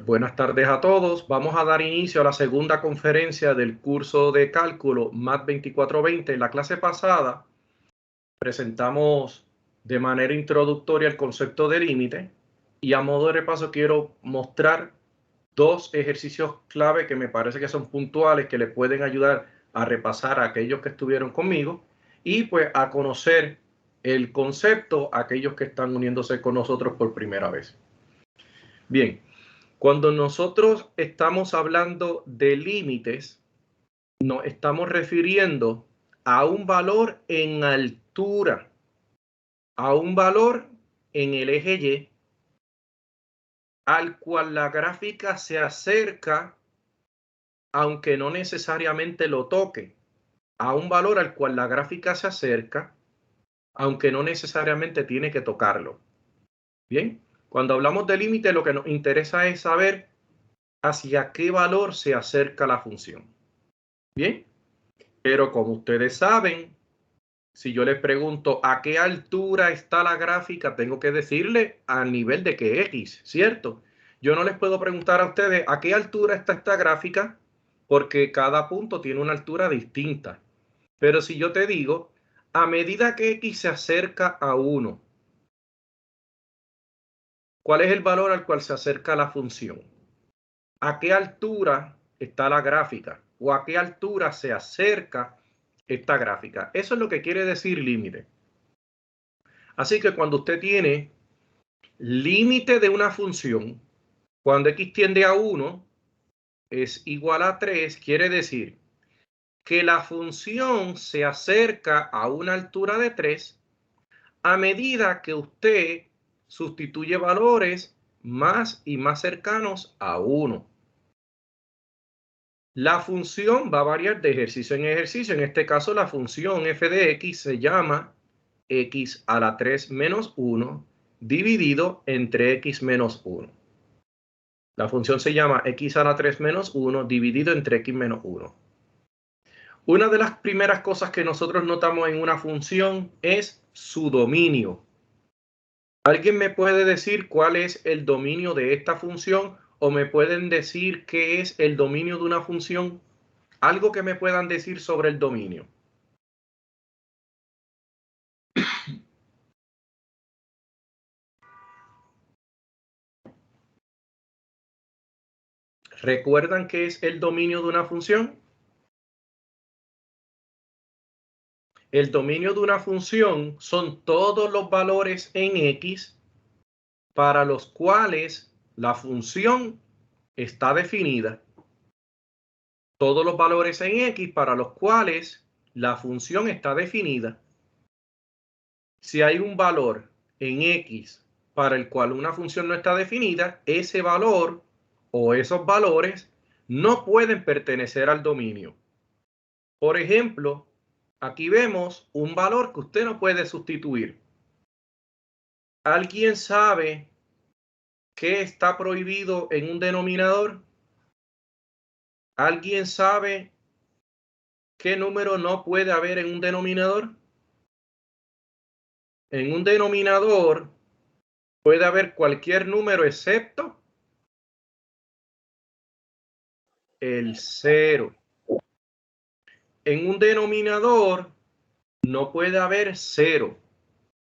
Pues buenas tardes a todos. Vamos a dar inicio a la segunda conferencia del curso de cálculo MAT 2420. En la clase pasada presentamos de manera introductoria el concepto de límite y a modo de repaso quiero mostrar dos ejercicios clave que me parece que son puntuales, que le pueden ayudar a repasar a aquellos que estuvieron conmigo y pues a conocer el concepto a aquellos que están uniéndose con nosotros por primera vez. Bien. Cuando nosotros estamos hablando de límites, nos estamos refiriendo a un valor en altura, a un valor en el eje Y, al cual la gráfica se acerca, aunque no necesariamente lo toque, a un valor al cual la gráfica se acerca, aunque no necesariamente tiene que tocarlo. Bien, cuando hablamos de límite, lo que nos interesa es saber hacia qué valor se acerca la función. Bien, pero como ustedes saben, si yo les pregunto a qué altura está la gráfica, tengo que decirle al nivel de que X, ¿cierto? Yo no les puedo preguntar a ustedes a qué altura está esta gráfica, porque cada punto tiene una altura distinta. Pero si yo te digo, a medida que X se acerca a 1, ¿cuál es el valor al cual se acerca la función? ¿A qué altura está la gráfica? ¿O a qué altura se acerca esta gráfica? Eso es lo que quiere decir límite. Así que cuando usted tiene límite de una función, cuando x tiende a 1 es igual a 3, quiere decir que la función se acerca a una altura de 3 a medida que usted sustituye valores más y más cercanos a 1. La función va a variar de ejercicio en ejercicio. En este caso, la función f de x se llama x a la 3 menos 1 dividido entre x menos 1. La función se llama x a la 3 menos 1 dividido entre x menos 1. Una de las primeras cosas que nosotros notamos en una función es su dominio. ¿Alguien me puede decir cuál es el dominio de esta función? ¿O me pueden decir qué es el dominio de una función? Algo que me puedan decir sobre el dominio. ¿Recuerdan qué es el dominio de una función? El dominio de una función son todos los valores en X para los cuales la función está definida. Todos los valores en X para los cuales la función está definida. Si hay un valor en X para el cual una función no está definida, ese valor o esos valores no pueden pertenecer al dominio. Por ejemplo, aquí vemos un valor que usted no puede sustituir. ¿Alguien sabe qué está prohibido en un denominador? ¿Alguien sabe qué número no puede haber en un denominador? En un denominador puede haber cualquier número excepto el 0. En un denominador no puede haber 0.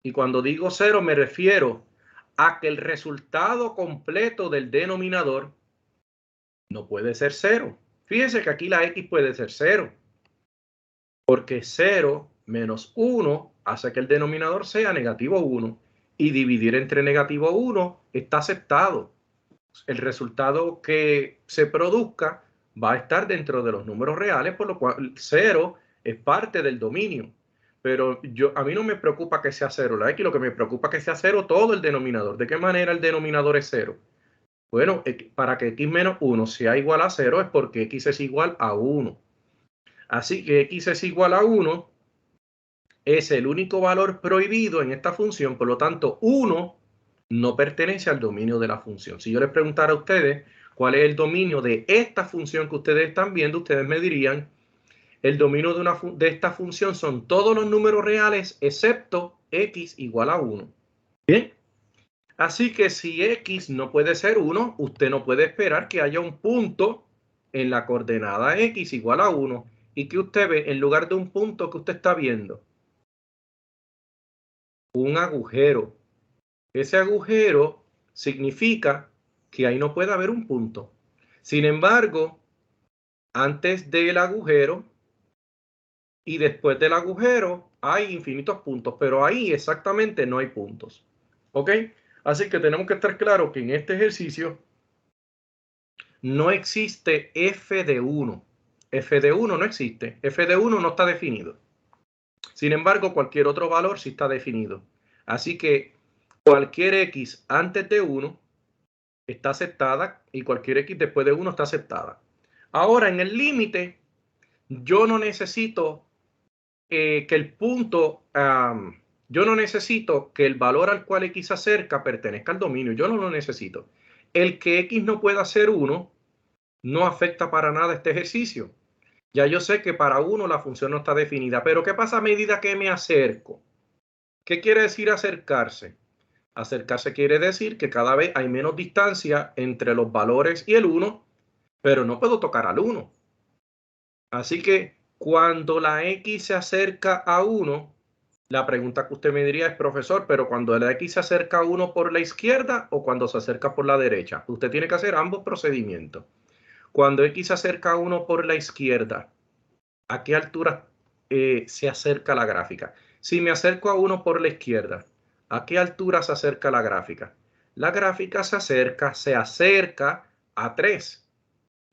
Y cuando digo 0 me refiero a que el resultado completo del denominador no puede ser 0. Fíjense que aquí la X puede ser 0. Porque 0 menos 1 hace que el denominador sea negativo 1. Y dividir entre negativo 1 está aceptado. El resultado que se produzca va a estar dentro de los números reales, por lo cual 0 es parte del dominio. Pero a mí no me preocupa que sea 0 la X, lo que me preocupa es que sea 0 todo el denominador. ¿De qué manera el denominador es 0? Bueno, para que x menos 1 sea igual a 0 es porque x es igual a 1. Así que x es igual a 1 es el único valor prohibido en esta función, por lo tanto 1 no pertenece al dominio de la función. Si yo les preguntara a ustedes cuál es el dominio de esta función que ustedes están viendo, ustedes me dirían, el dominio de esta función son todos los números reales excepto x igual a 1. Bien, Así que si X no puede ser 1, usted no puede esperar que haya un punto en la coordenada X igual a 1. ¿Y que usted ve en lugar de un punto que usted está viendo? Un agujero. Ese agujero significa que ahí no puede haber un punto. Sin embargo, antes del agujero y después del agujero hay infinitos puntos, pero ahí exactamente no hay puntos. ¿Ok? Así que tenemos que estar claros que en este ejercicio no existe f de 1. F de 1 no existe. F de 1 no está definido. Sin embargo, cualquier otro valor sí está definido. Así que cualquier x antes de 1 está aceptada y cualquier x después de 1 está aceptada. Ahora, en el límite, yo no necesito que el punto, yo no necesito que el valor al cual x se acerca pertenezca al dominio. Yo no lo necesito. El que x no pueda ser 1 no afecta para nada este ejercicio. Ya yo sé que para 1 la función no está definida, pero ¿qué pasa a medida que me acerco? ¿Qué quiere decir acercarse? Acercarse quiere decir que cada vez hay menos distancia entre los valores y el 1, pero no puedo tocar al 1. Así que cuando la x se acerca a 1, la pregunta que usted me diría es, profesor, pero cuando la x se acerca a 1 por la izquierda o cuando se acerca por la derecha. Usted tiene que hacer ambos procedimientos. Cuando x se acerca a 1 por la izquierda, ¿a qué altura se acerca la gráfica? Si me acerco a 1 por la izquierda, ¿a qué altura se acerca la gráfica? La gráfica se acerca a 3.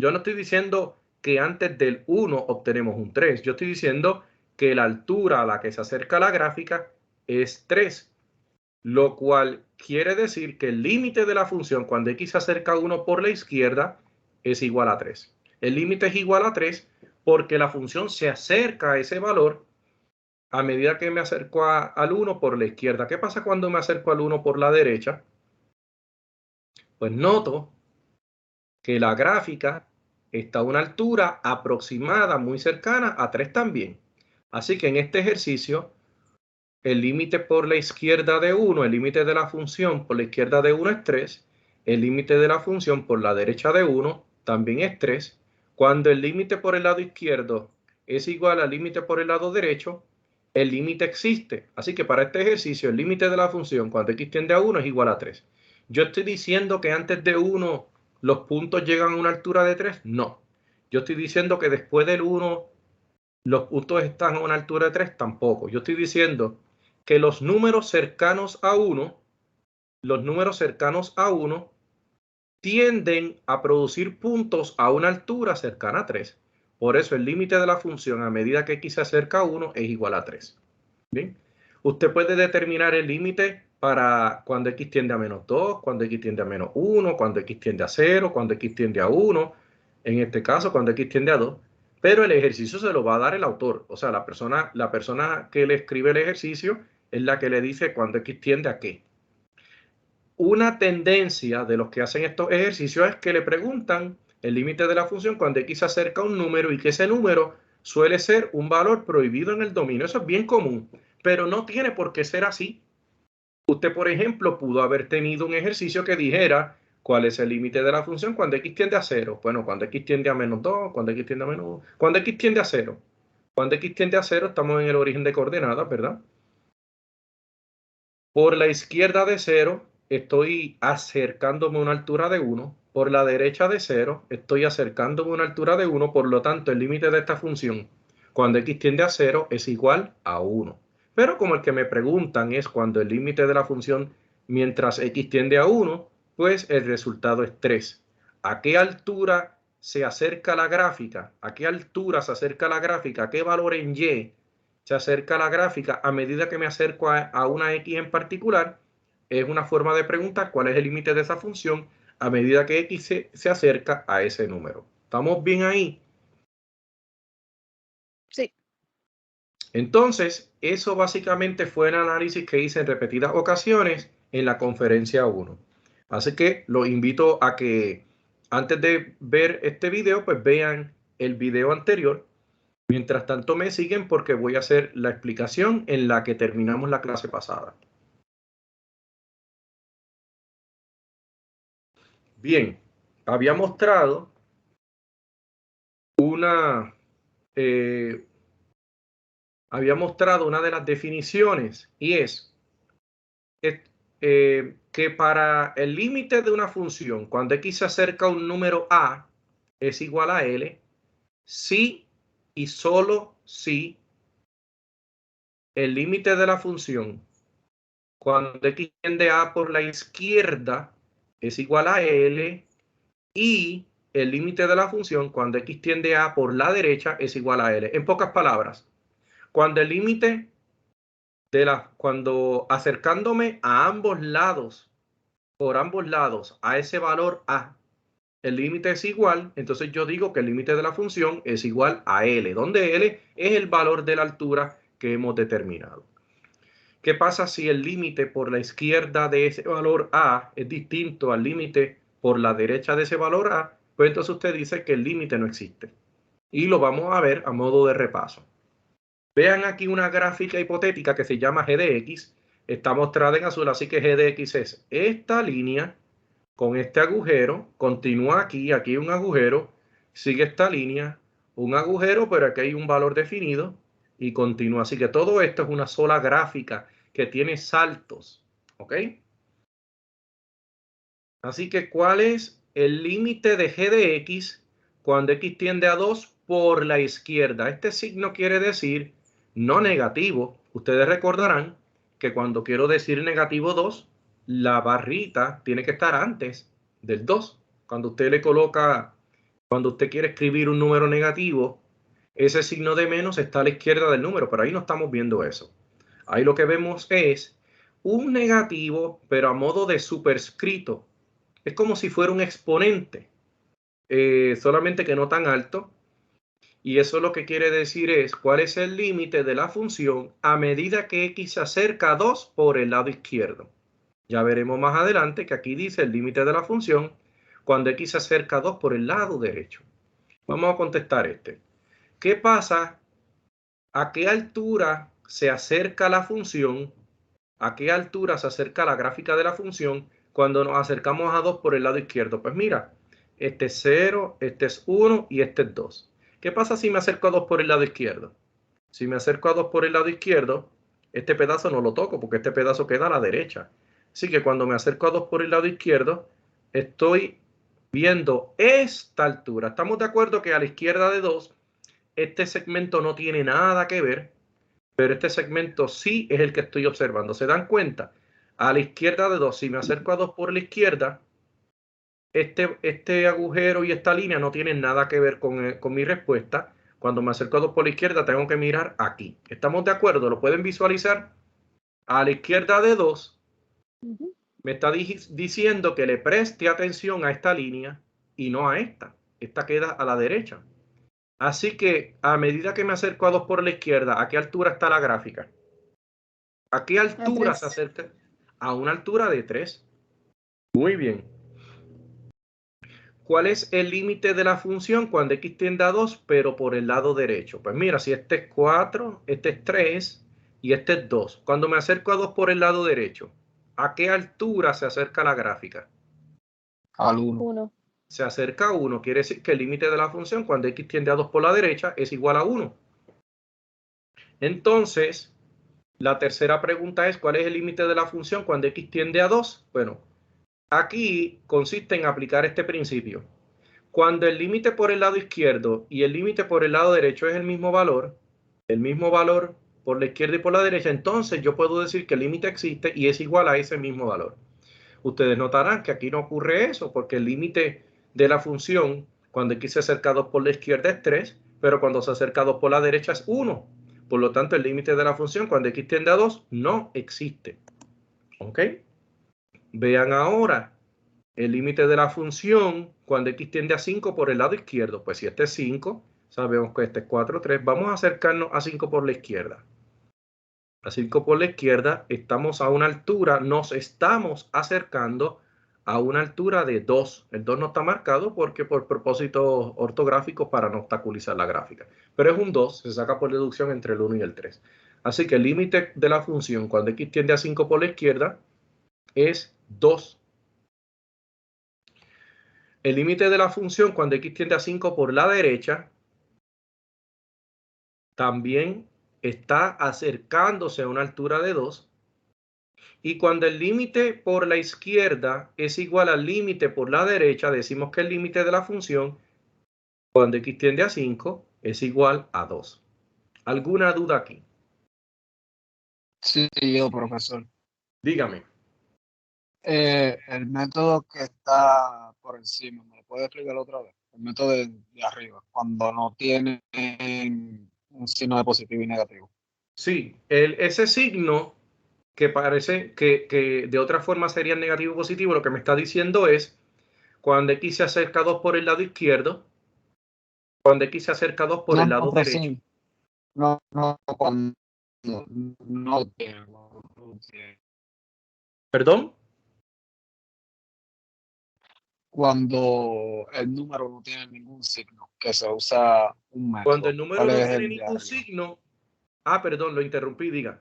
Yo no estoy diciendo que antes del 1 obtenemos un 3. Yo estoy diciendo que la altura a la que se acerca la gráfica es 3. Lo cual quiere decir que el límite de la función cuando x se acerca a 1 por la izquierda es igual a 3. El límite es igual a 3 porque la función se acerca a ese valor a medida que me acerco al 1 por la izquierda. ¿Qué pasa cuando me acerco al 1 por la derecha? Pues noto que la gráfica está a una altura aproximada, muy cercana a 3 también. Así que en este ejercicio, el límite por la izquierda de 1, el límite de la función por la izquierda de 1 es 3. El límite de la función por la derecha de 1 también es 3. Cuando el límite por el lado izquierdo es igual al límite por el lado derecho, el límite existe. Así que para este ejercicio, el límite de la función cuando x tiende a 1 es igual a 3. Yo estoy diciendo que antes de 1 los puntos llegan a una altura de 3. No. Yo estoy diciendo que después del 1 los puntos están a una altura de 3. Tampoco. Yo estoy diciendo que los números cercanos a 1, tienden a producir puntos a una altura cercana a 3. Por eso el límite de la función a medida que x se acerca a 1 es igual a 3. Bien. Usted puede determinar el límite para cuando x tiende a menos 2, cuando x tiende a menos 1, cuando x tiende a 0, cuando x tiende a 1, en este caso cuando x tiende a 2, pero el ejercicio se lo va a dar el autor, o sea, la persona que le escribe el ejercicio es la que le dice cuando x tiende a qué. Una tendencia de los que hacen estos ejercicios es que le preguntan el límite de la función cuando x se acerca a un número y que ese número suele ser un valor prohibido en el dominio. Eso es bien común, pero no tiene por qué ser así. Usted, por ejemplo, pudo haber tenido un ejercicio que dijera cuál es el límite de la función cuando x tiende a 0. Bueno, cuando x tiende a menos 2, cuando x tiende a menos 1, cuando x tiende a 0. Cuando x tiende a 0 estamos en el origen de coordenadas, ¿verdad? Por la izquierda de 0 estoy acercándome a una altura de 1. Por la derecha de 0 estoy acercándome a una altura de 1. Por lo tanto, el límite de esta función cuando x tiende a 0 es igual a 1. Pero como el que me preguntan es cuando el límite de la función mientras x tiende a 1, pues el resultado es 3. ¿A qué altura se acerca la gráfica? ¿A qué altura se acerca la gráfica? ¿A qué valor en y se acerca la gráfica a medida que me acerco a una x en particular? Es una forma de preguntar cuál es el límite de esa función a medida que x se acerca a ese número. ¿Estamos bien ahí? Sí. Entonces, eso básicamente fue el análisis que hice en repetidas ocasiones en la conferencia 1. Así que los invito a que antes de ver este video, pues vean el video anterior. Mientras tanto me siguen porque voy a hacer la explicación en la que terminamos la clase pasada. Bien, había mostrado una de las definiciones y es que para el límite de una función, cuando x se acerca a un número a, es igual a L, si y solo si el límite de la función, cuando x tiende a por la izquierda, es igual a L, y el límite de la función, cuando x tiende a por la derecha, es igual a L. En pocas palabras, cuando el límite cuando acercándome a ambos lados, por ambos lados, a ese valor a, el límite es igual, entonces yo digo que el límite de la función es igual a L, donde L es el valor de la altura que hemos determinado. ¿Qué pasa si el límite por la izquierda de ese valor a es distinto al límite por la derecha de ese valor a? Pues entonces usted dice que el límite no existe. Y lo vamos a ver a modo de repaso. Vean aquí una gráfica hipotética que se llama g de x. Está mostrada en azul, así que g de x es esta línea con este agujero. Continúa aquí, aquí hay un agujero. Sigue esta línea, un agujero, pero aquí hay un valor definido y continúa. Así que todo esto es una sola gráfica que tiene saltos. ¿Ok? Así que, ¿cuál es el límite de g de x cuando x tiende a 2 por la izquierda? Este signo quiere decir no negativo. Ustedes recordarán que cuando quiero decir negativo 2, la barrita tiene que estar antes del 2. Cuando usted le coloca, cuando usted quiere escribir un número negativo, ese signo de menos está a la izquierda del número, pero ahí no estamos viendo eso. Ahí lo que vemos es un negativo, pero a modo de superescrito. Es como si fuera un exponente, solamente que no tan alto. Y eso lo que quiere decir es cuál es el límite de la función a medida que x se acerca a 2 por el lado izquierdo. Ya veremos más adelante que aquí dice el límite de la función cuando x se acerca a 2 por el lado derecho. Vamos a contestar este. ¿Qué pasa? ¿A qué altura se acerca la función? ¿A qué altura se acerca la gráfica de la función cuando nos acercamos a 2 por el lado izquierdo? Pues mira, este es 0, este es 1 y este es 2. ¿Qué pasa si me acerco a 2 por el lado izquierdo? Si me acerco a 2 por el lado izquierdo, este pedazo no lo toco porque este pedazo queda a la derecha. Así que cuando me acerco a 2 por el lado izquierdo, estoy viendo esta altura. Estamos de acuerdo que a la izquierda de 2, este segmento no tiene nada que ver, pero este segmento sí es el que estoy observando. ¿Se dan cuenta? A la izquierda de 2, si me acerco a 2 por la izquierda, este agujero y esta línea no tienen nada que ver con mi respuesta. Cuando me acerco a 2 por la izquierda, tengo que mirar aquí. ¿Estamos de acuerdo? ¿Lo pueden visualizar? A la izquierda de 2, me está diciendo que le preste atención a esta línea y no a esta. Esta queda a la derecha. Así que a medida que me acerco a 2 por la izquierda, ¿a qué altura está la gráfica? ¿A qué altura se acerca? A una altura de 3. Muy bien. ¿Cuál es el límite de la función cuando x tiende a 2, pero por el lado derecho? Pues mira, si este es 4, este es 3 y este es 2. Cuando me acerco a 2 por el lado derecho, ¿a qué altura se acerca la gráfica? Al 1. Se acerca a 1. Quiere decir que el límite de la función cuando x tiende a 2 por la derecha es igual a 1. Entonces, la tercera pregunta es, ¿cuál es el límite de la función cuando x tiende a 2? Bueno, aquí consiste en aplicar este principio. Cuando el límite por el lado izquierdo y el límite por el lado derecho es el mismo valor por la izquierda y por la derecha, entonces yo puedo decir que el límite existe y es igual a ese mismo valor. Ustedes notarán que aquí no ocurre eso, porque el límite de la función cuando x se acerca a 2 por la izquierda es 3, pero cuando se acerca a 2 por la derecha es 1. Por lo tanto, el límite de la función cuando x tiende a 2 no existe. ¿Ok? Vean ahora el límite de la función cuando x tiende a 5 por el lado izquierdo. Pues si este es 5, sabemos que este es 4, 3. Vamos a acercarnos a 5 por la izquierda. A 5 por la izquierda estamos a una altura, nos estamos acercando a una altura de 2. El 2 no está marcado porque por propósitos ortográficos para no obstaculizar la gráfica. Pero es un 2, se saca por deducción entre el 1 y el 3. Así que el límite de la función cuando x tiende a 5 por la izquierda es 2. El límite de la función cuando x tiende a 5 por la derecha también está acercándose a una altura de 2. Y cuando el límite por la izquierda es igual al límite por la derecha, decimos que el límite de la función cuando x tiende a 5 es igual a 2. ¿Alguna duda aquí? Sí, yo, profesor. Dígame. El método que está por encima, ¿me lo puede explicar otra vez? El método de arriba, cuando no tiene un signo de positivo y negativo. Sí, ese signo que parece que de otra forma sería negativo o positivo, lo que me está diciendo es cuando x se acerca a 2 por el lado izquierdo, cuando x se acerca a 2 por No, el no, lado pero derecho. sí. No, cuando no tiene. ¿Perdón? Cuando el número no tiene ningún signo, que se usa un Cuando el método. número ¿Cuál no es tiene el de ningún arriba? signo. Ah, perdón, lo interrumpí, diga.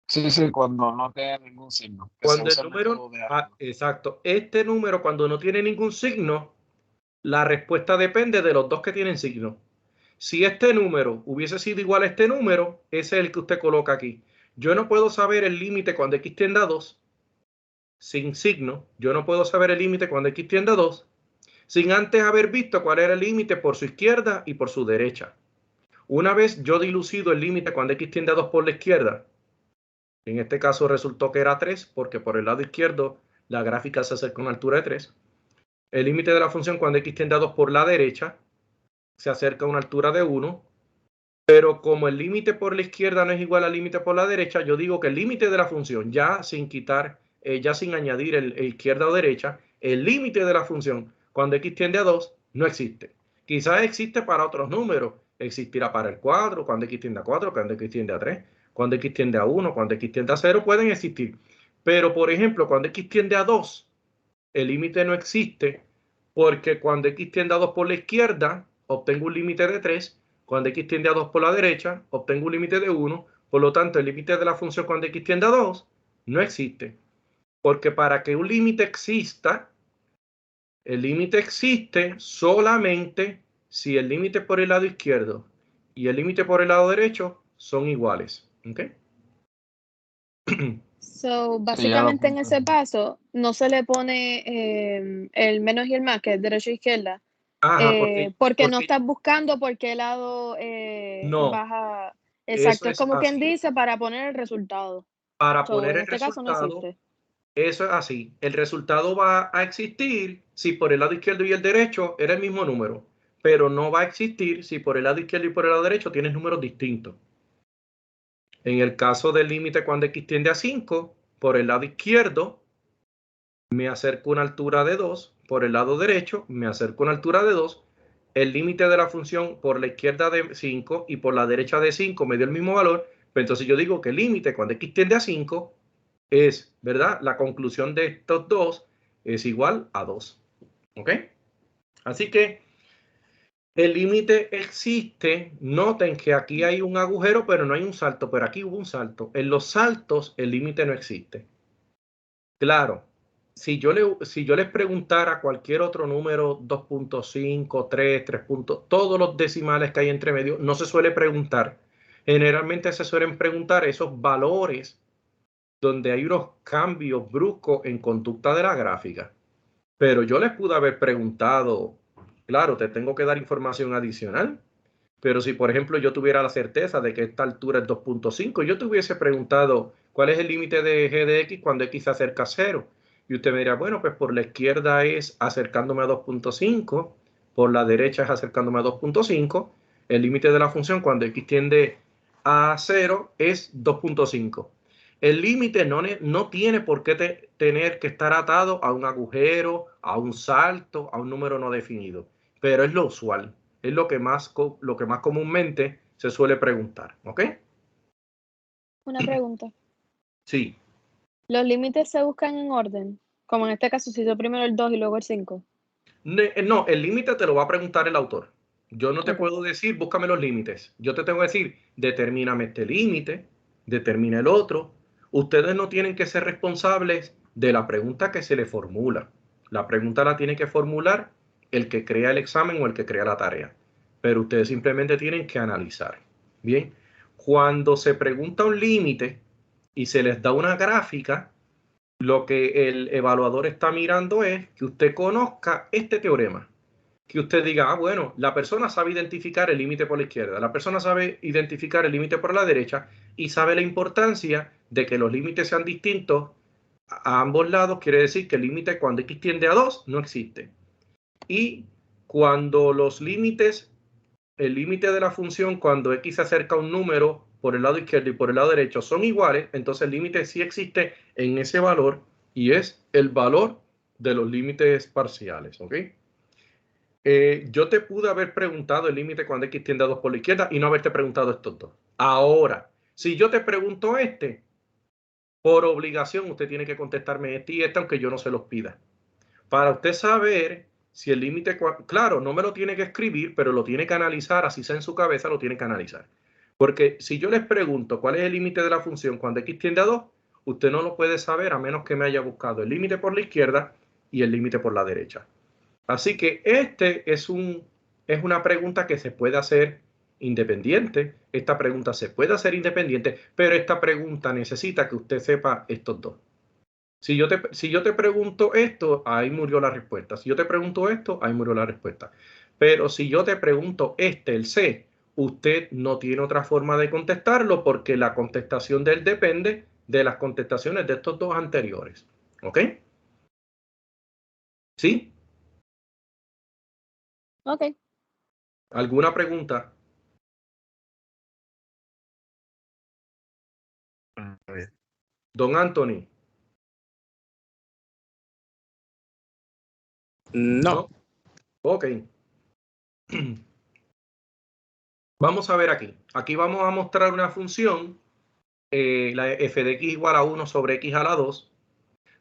Sí, cuando no tiene ningún signo, que se Cuando el usa el número, método de arriba. exacto, este número cuando no tiene ningún signo, la respuesta depende de los dos que tienen signo. Si este número hubiese sido igual a este número, ese es el que usted coloca aquí. Yo no puedo saber el límite cuando x tiende a 2 sin signo. Yo no puedo saber el límite cuando x tiende a 2 sin antes haber visto cuál era el límite por su izquierda y por su derecha. Una vez yo dilucido el límite cuando x tiende a 2 por la izquierda, en este caso resultó que era 3 porque por el lado izquierdo la gráfica se acerca a una altura de 3. El límite de la función cuando x tiende a 2 por la derecha se acerca a una altura de 1. Pero como el límite por la izquierda no es igual al límite por la derecha, yo digo que el límite de la función, ya sin quitar, ya sin añadir el izquierda o derecha, el límite de la función cuando x tiende a 2 no existe. Quizás existe para otros números. Existirá para el 4, cuando x tiende a 4, cuando x tiende a 3, cuando x tiende a 1, cuando x tiende a 0, pueden existir. Pero, por ejemplo, cuando x tiende a 2, el límite no existe porque cuando x tiende a 2 por la izquierda, obtengo un límite de 3. Cuando x tiende a 2 por la derecha, obtengo un límite de 1. Por lo tanto, el límite de la función cuando x tiende a 2 no existe. Porque para que un límite exista, el límite existe solamente si el límite por el lado izquierdo y el límite por el lado derecho son iguales. ¿Ok? Sí, Básicamente en ese paso no se le pone el menos y el más, que es derecha e izquierda, Ajá, porque no porque estás buscando por qué lado no, baja. eso Exacto, es es como quien así. dice para poner el resultado. Para poner En el este caso no resultado, existe. eso es así. El resultado va a existir si por el lado izquierdo y el derecho era el mismo número, pero no va a existir si por el lado izquierdo y por el lado derecho tienes números distintos. En el caso del límite cuando x tiende a 5, por el lado izquierdo me acerco a una altura de 2, por el lado derecho me acerco a una altura de 2. El límite de la función por la izquierda de 5 y por la derecha de 5 me dio el mismo valor, pero entonces yo digo que el límite cuando x tiende a 5 es, ¿verdad? La conclusión de estos dos es igual a 2. ¿Ok? Así que el límite existe. Noten que aquí hay un agujero, pero no hay un salto. Pero aquí hubo un salto. En los saltos, el límite no existe. Claro, si yo les preguntara a cualquier otro número, 2.5, 3, 3 puntos, todos los decimales que hay entre medio, no se suele preguntar. Generalmente se suelen preguntar esos valores donde hay unos cambios bruscos en conducta de la gráfica. Pero yo les pude haber preguntado, claro, te tengo que dar información adicional, pero si por ejemplo yo tuviera la certeza de que esta altura es 2.5, yo te hubiese preguntado cuál es el límite de g de x cuando x se acerca a 0. Y usted me dirá, bueno, pues por la izquierda es acercándome a 2.5, por la derecha es acercándome a 2.5, el límite de la función cuando x tiende a 0 es 2.5. El límite no tiene por qué tener que estar atado a un agujero, a un salto, a un número no definido, pero es lo usual, es lo que más comúnmente se suele preguntar, ¿ok? Una pregunta. Sí. ¿Los límites se buscan en orden? Como en este caso, si hizo primero el 2 y luego el 5. No, el límite te lo va a preguntar el autor. Yo no te Ok. puedo decir, búscame los límites. Yo te tengo que decir, determíname este límite, determina el otro. Ustedes no tienen que ser responsables de la pregunta que se le formula. La pregunta la tiene que formular el que crea el examen o el que crea la tarea. Pero ustedes simplemente tienen que analizar. Bien, cuando se pregunta un límite y se les da una gráfica, lo que el evaluador está mirando es que usted conozca este teorema. Que usted diga, bueno, la persona sabe identificar el límite por la izquierda, la persona sabe identificar el límite por la derecha y sabe la importancia de que los límites sean distintos a ambos lados. Quiere decir que el límite cuando x tiende a 2 no existe. Y cuando los límites, el límite de la función cuando x se acerca a un número por el lado izquierdo y por el lado derecho son iguales, entonces el límite sí existe en ese valor y es el valor de los límites parciales, ¿ok? Yo te pude haber preguntado el límite cuando x tiende a 2 por la izquierda y no haberte preguntado estos dos. Ahora, si yo te pregunto este, por obligación usted tiene que contestarme este y este, aunque yo no se los pida. Para usted saber si el límite, claro, no me lo tiene que escribir, pero lo tiene que analizar, así sea en su cabeza, lo tiene que analizar. Porque si yo les pregunto cuál es el límite de la función cuando x tiende a 2, usted no lo puede saber a menos que me haya buscado el límite por la izquierda y el límite por la derecha. Así que este es una pregunta que se puede hacer independiente. Esta pregunta se puede hacer independiente, pero esta pregunta necesita que usted sepa estos dos. Si yo te pregunto esto, ahí murió la respuesta. Si yo te pregunto esto, ahí murió la respuesta. Pero si yo te pregunto el C, usted no tiene otra forma de contestarlo porque la contestación de él depende de las contestaciones de estos dos anteriores. ¿Ok? ¿Sí? Ok. ¿Alguna pregunta? Don Anthony. No. Ok. Vamos a ver aquí. Aquí vamos a mostrar una función, la f de x igual a 1 sobre x a la 2.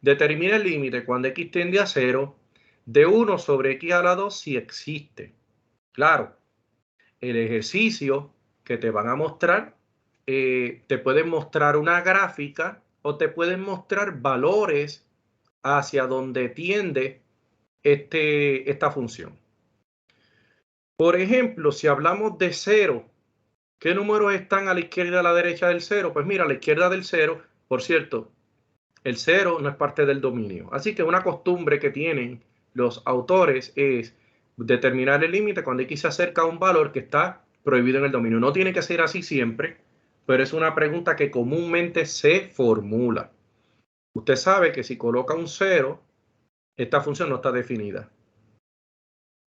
Determina el límite cuando x tiende a 0 de 1 sobre x a la 2 si existe. Claro, el ejercicio que te van a mostrar, te pueden mostrar una gráfica o te pueden mostrar valores hacia donde tiende esta función. Por ejemplo, si hablamos de 0, ¿qué números están a la izquierda y a la derecha del 0? Pues mira, a la izquierda del 0, por cierto, el 0 no es parte del dominio. Así que una costumbre que tienen los autores es determinar el límite cuando x se acerca a un valor que está prohibido en el dominio. No tiene que ser así siempre, pero es una pregunta que comúnmente se formula. Usted sabe que si coloca un 0, esta función no está definida.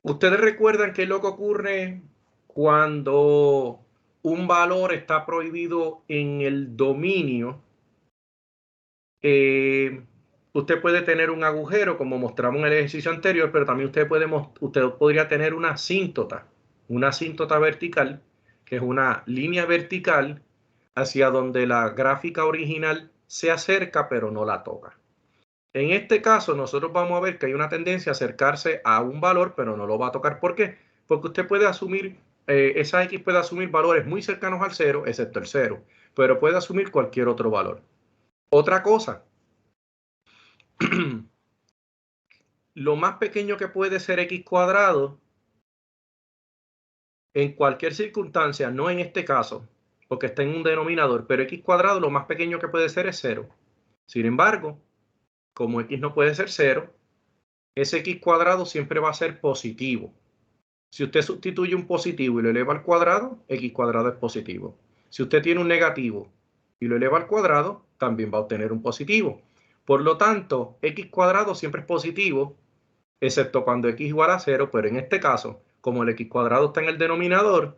¿Ustedes recuerdan qué es lo que ocurre cuando un valor está prohibido en el dominio? Usted puede tener un agujero, como mostramos en el ejercicio anterior, pero también usted podría tener una asíntota vertical, que es una línea vertical hacia donde la gráfica original se acerca, pero no la toca. En este caso, nosotros vamos a ver que hay una tendencia a acercarse a un valor, pero no lo va a tocar. ¿Por qué? Porque usted puede asumir, esa X puede asumir valores muy cercanos al 0, excepto el 0, pero puede asumir cualquier otro valor. Otra cosa, lo más pequeño que puede ser X cuadrado, en cualquier circunstancia, no en este caso, porque está en un denominador, pero X cuadrado lo más pequeño que puede ser es 0. Sin embargo, como X no puede ser 0, ese X cuadrado siempre va a ser positivo. Si usted sustituye un positivo y lo eleva al cuadrado, X cuadrado es positivo. Si usted tiene un negativo y lo eleva al cuadrado, también va a obtener un positivo. Por lo tanto, X cuadrado siempre es positivo, excepto cuando X igual a 0, pero en este caso, como el X cuadrado está en el denominador,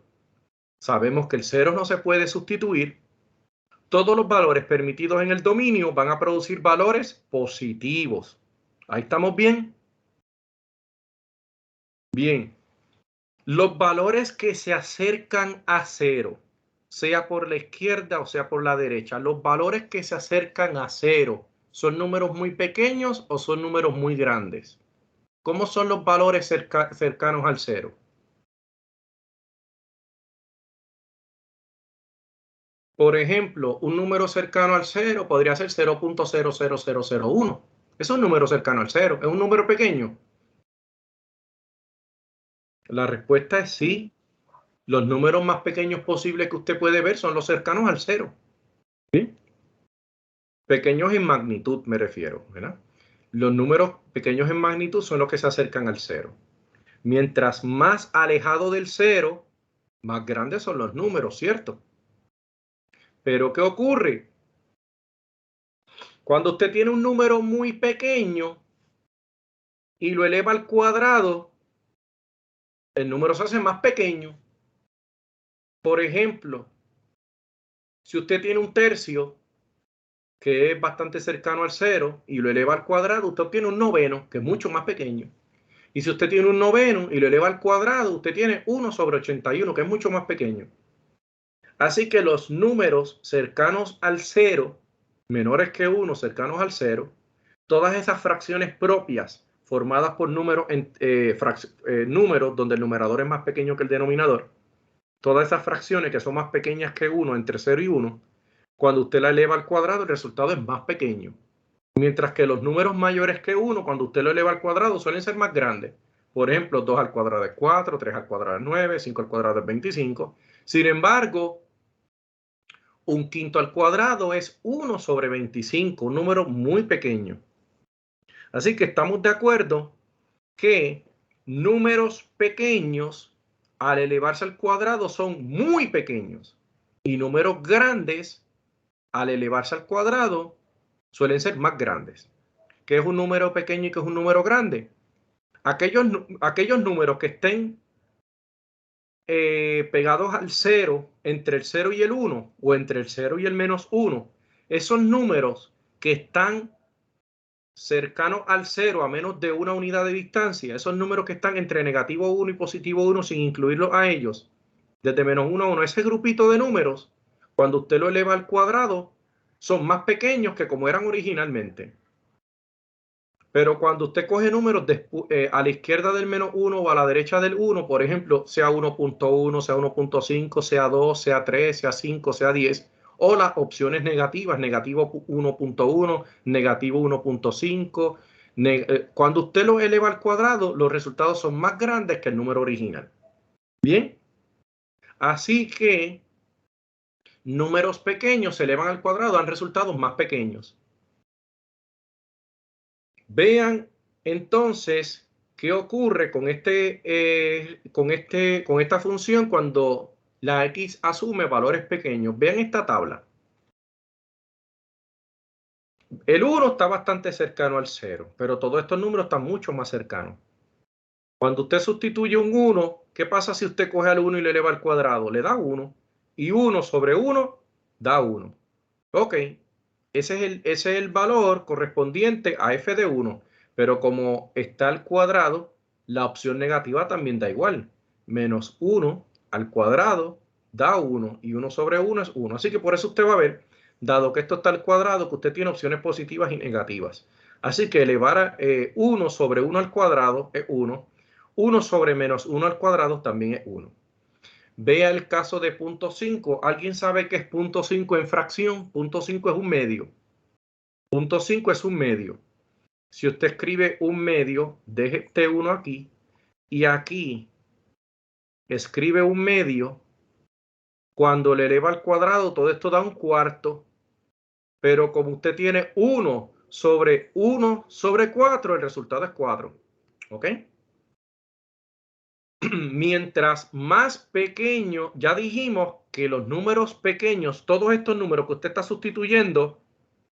sabemos que el 0 no se puede sustituir. Todos los valores permitidos en el dominio van a producir valores positivos. ¿Ahí estamos bien? Bien. Los valores que se acercan a 0, sea por la izquierda o sea por la derecha, los valores que se acercan a 0, ¿son números muy pequeños o son números muy grandes? ¿Cómo son los valores cercanos al 0? Por ejemplo, un número cercano al 0 podría ser 0.00001. Es un número cercano al 0. ¿Es un número pequeño? La respuesta es sí. Los números más pequeños posibles que usted puede ver son los cercanos al 0. ¿Sí? Pequeños en magnitud me refiero, ¿verdad? Los números pequeños en magnitud son los que se acercan al 0. Mientras más alejado del 0, más grandes son los números, ¿cierto? Pero ¿qué ocurre? Cuando usted tiene un número muy pequeño y lo eleva al cuadrado, el número se hace más pequeño. Por ejemplo, si usted tiene un tercio que es bastante cercano al 0 y lo eleva al cuadrado, usted obtiene un noveno, que es mucho más pequeño. Y si usted tiene un noveno y lo eleva al cuadrado, usted tiene 1 sobre 81, que es mucho más pequeño. Así que los números cercanos al 0, menores que 1, cercanos al 0, todas esas fracciones propias formadas por números donde el numerador es más pequeño que el denominador, todas esas fracciones que son más pequeñas que 1, entre 0 y 1, cuando usted la eleva al cuadrado, el resultado es más pequeño. Mientras que los números mayores que 1, cuando usted lo eleva al cuadrado, suelen ser más grandes. Por ejemplo, 2 al cuadrado es 4, 3 al cuadrado es 9, 5 al cuadrado es 25. Sin embargo, un quinto al cuadrado es 1 sobre 25, un número muy pequeño. Así que estamos de acuerdo que números pequeños al elevarse al cuadrado son muy pequeños y números grandes al elevarse al cuadrado suelen ser más grandes. ¿Qué es un número pequeño y qué es un número grande? Aquellos números que estén pegados al 0, entre el 0 y el 1 o entre el 0 y el menos 1, esos números que están cercanos al 0 a menos de una unidad de distancia, esos números que están entre negativo 1 y positivo 1 sin incluirlos a ellos, desde menos 1 a 1, ese grupito de números, cuando usted lo eleva al cuadrado, son más pequeños que como eran originalmente. Pero cuando usted coge números a la izquierda del menos 1 o a la derecha del 1, por ejemplo, sea 1.1, sea 1.5, sea 2, sea 3, sea 5, sea 10, o las opciones negativas, negativo 1.1, negativo 1.5, cuando usted lo eleva al cuadrado, los resultados son más grandes que el número original. Bien, así que números pequeños se elevan al cuadrado, dan resultados más pequeños. Vean entonces qué ocurre con esta función cuando la x asume valores pequeños. Vean esta tabla. El 1 está bastante cercano al 0, pero todos estos números están mucho más cercanos. Cuando usted sustituye un 1, ¿qué pasa si usted coge al 1 y le eleva al cuadrado? Le da 1. Y 1 sobre 1 da 1. Ok, ese es el valor correspondiente a f de 1. Pero como está al cuadrado, la opción negativa también da igual. Menos 1 al cuadrado da 1 y 1 sobre 1 es 1. Así que por eso usted va a ver, dado que esto está al cuadrado, que usted tiene opciones positivas y negativas. Así que elevar a 1 sobre 1 al cuadrado es 1. 1 sobre menos 1 al cuadrado también es 1. Vea el caso de punto 5. ¿Alguien sabe qué es punto 5 en fracción? Punto 5 es un medio. Punto 5 es un medio. Si usted escribe un medio, deje este 1 aquí y aquí escribe un medio, cuando le eleva al cuadrado, todo esto da un cuarto. Pero como usted tiene 1 sobre 4, el resultado es 4. ¿Ok? Mientras más pequeño, ya dijimos que los números pequeños, todos estos números que usted está sustituyendo,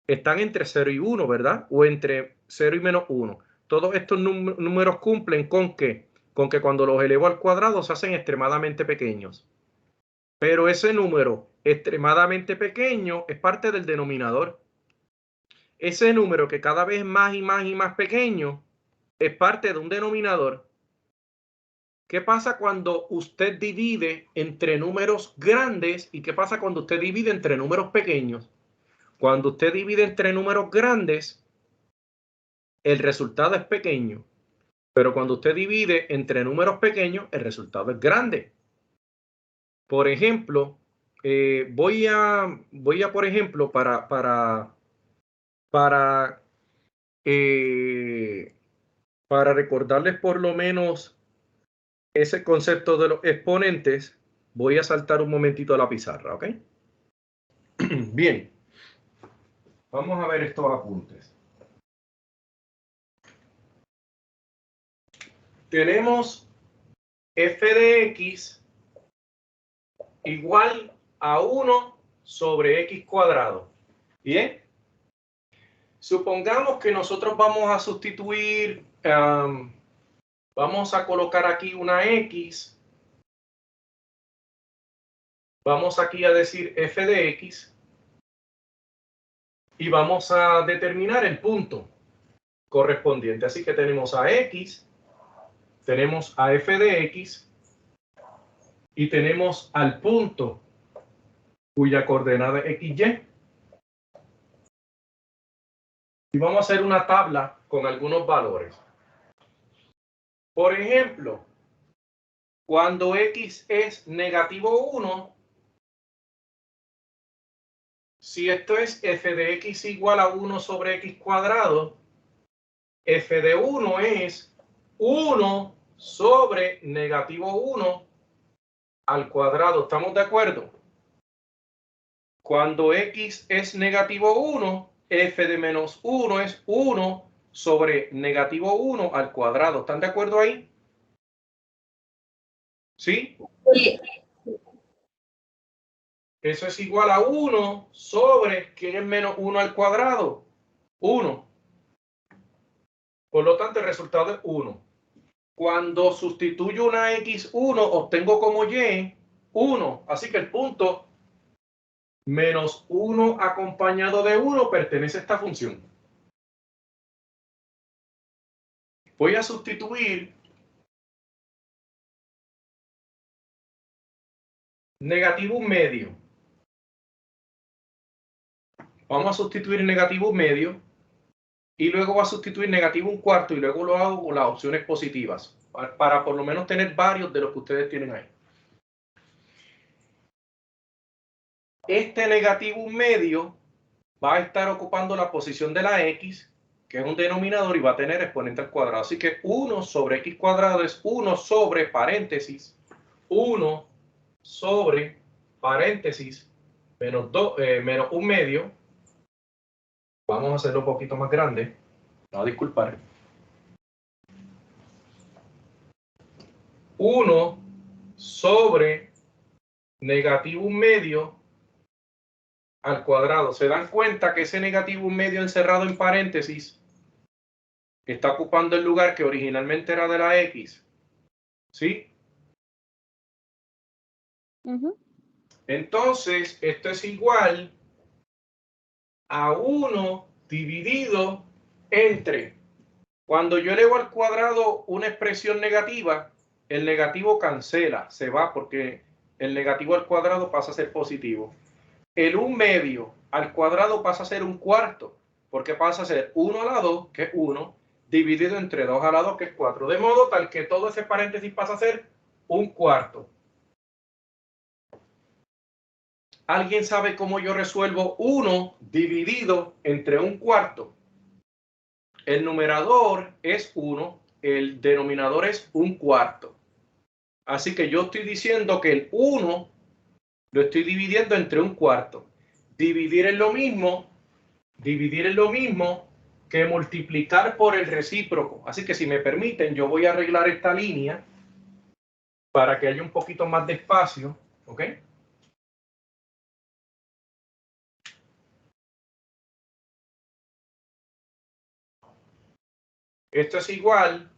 están entre 0 y 1, ¿verdad? O entre 0 y menos 1. Todos estos números cumplen con que cuando los elevo al cuadrado se hacen extremadamente pequeños. Pero ese número extremadamente pequeño es parte del denominador. Ese número que cada vez más y más y más pequeño es parte de un denominador. ¿Qué pasa cuando usted divide entre números grandes y qué pasa cuando usted divide entre números pequeños? Cuando usted divide entre números grandes, el resultado es pequeño, pero cuando usted divide entre números pequeños, el resultado es grande. Por ejemplo, voy a por ejemplo, para para recordarles por lo menos ese concepto de los exponentes, voy a saltar un momentito a la pizarra, ¿ok? Bien. Vamos a ver estos apuntes. Tenemos f de x igual a 1 sobre x cuadrado. Bien. Supongamos que nosotros vamos a sustituir, vamos a colocar aquí una x. Vamos aquí a decir f de x. Y vamos a determinar el punto correspondiente. Así que tenemos a x, tenemos a f de x y tenemos al punto cuya coordenada es xy. Y vamos a hacer una tabla con algunos valores. Por ejemplo, cuando x es negativo 1, si esto es f de x igual a 1 sobre x cuadrado, f de 1 es 1 sobre negativo 1 al cuadrado. ¿Estamos de acuerdo? Cuando x es negativo 1, f de menos 1 es 1 sobre negativo 1 al cuadrado. ¿Están de acuerdo ahí? ¿Sí? Sí. Eso es igual a 1 sobre, ¿qué es menos 1 al cuadrado? 1. Por lo tanto, el resultado es 1. Cuando sustituyo una x1, obtengo como y 1. Así que el punto menos 1 acompañado de 1 pertenece a esta función. Voy a sustituir negativo 1 medio. Vamos a sustituir negativo 1 medio y luego va a sustituir negativo 1 cuarto y luego lo hago con las opciones positivas para por lo menos tener varios de los que ustedes tienen ahí. Este negativo 1 medio va a estar ocupando la posición de la x, que es un denominador y va a tener exponente al cuadrado. Así que 1 sobre x cuadrado es 1 sobre paréntesis 1 sobre paréntesis menos 1 medio. Vamos a hacerlo un poquito más grande. No, disculpar. 1 sobre negativo 1 medio al cuadrado. ¿Se dan cuenta que ese negativo 1 medio encerrado en paréntesis está ocupando el lugar que originalmente era de la x? ¿Sí? Entonces, esto es igual a 1 dividido entre, cuando yo elevo al cuadrado una expresión negativa, el negativo cancela, se va porque el negativo al cuadrado pasa a ser positivo. El 1 medio al cuadrado pasa a ser 1 cuarto, porque pasa a ser 1 a la 2, que es 1, dividido entre 2 a la 2, que es 4. De modo tal que todo ese paréntesis pasa a ser 1 cuarto. ¿Alguien sabe cómo yo resuelvo 1 dividido entre 1 cuarto? El numerador es 1, el denominador es 1 cuarto. Así que yo estoy diciendo que el 1 lo estoy dividiendo entre 1 cuarto. Dividir es lo mismo que multiplicar por el recíproco. Así que si me permiten, yo voy a arreglar esta línea para que haya un poquito más de espacio. ¿Ok? Esto es igual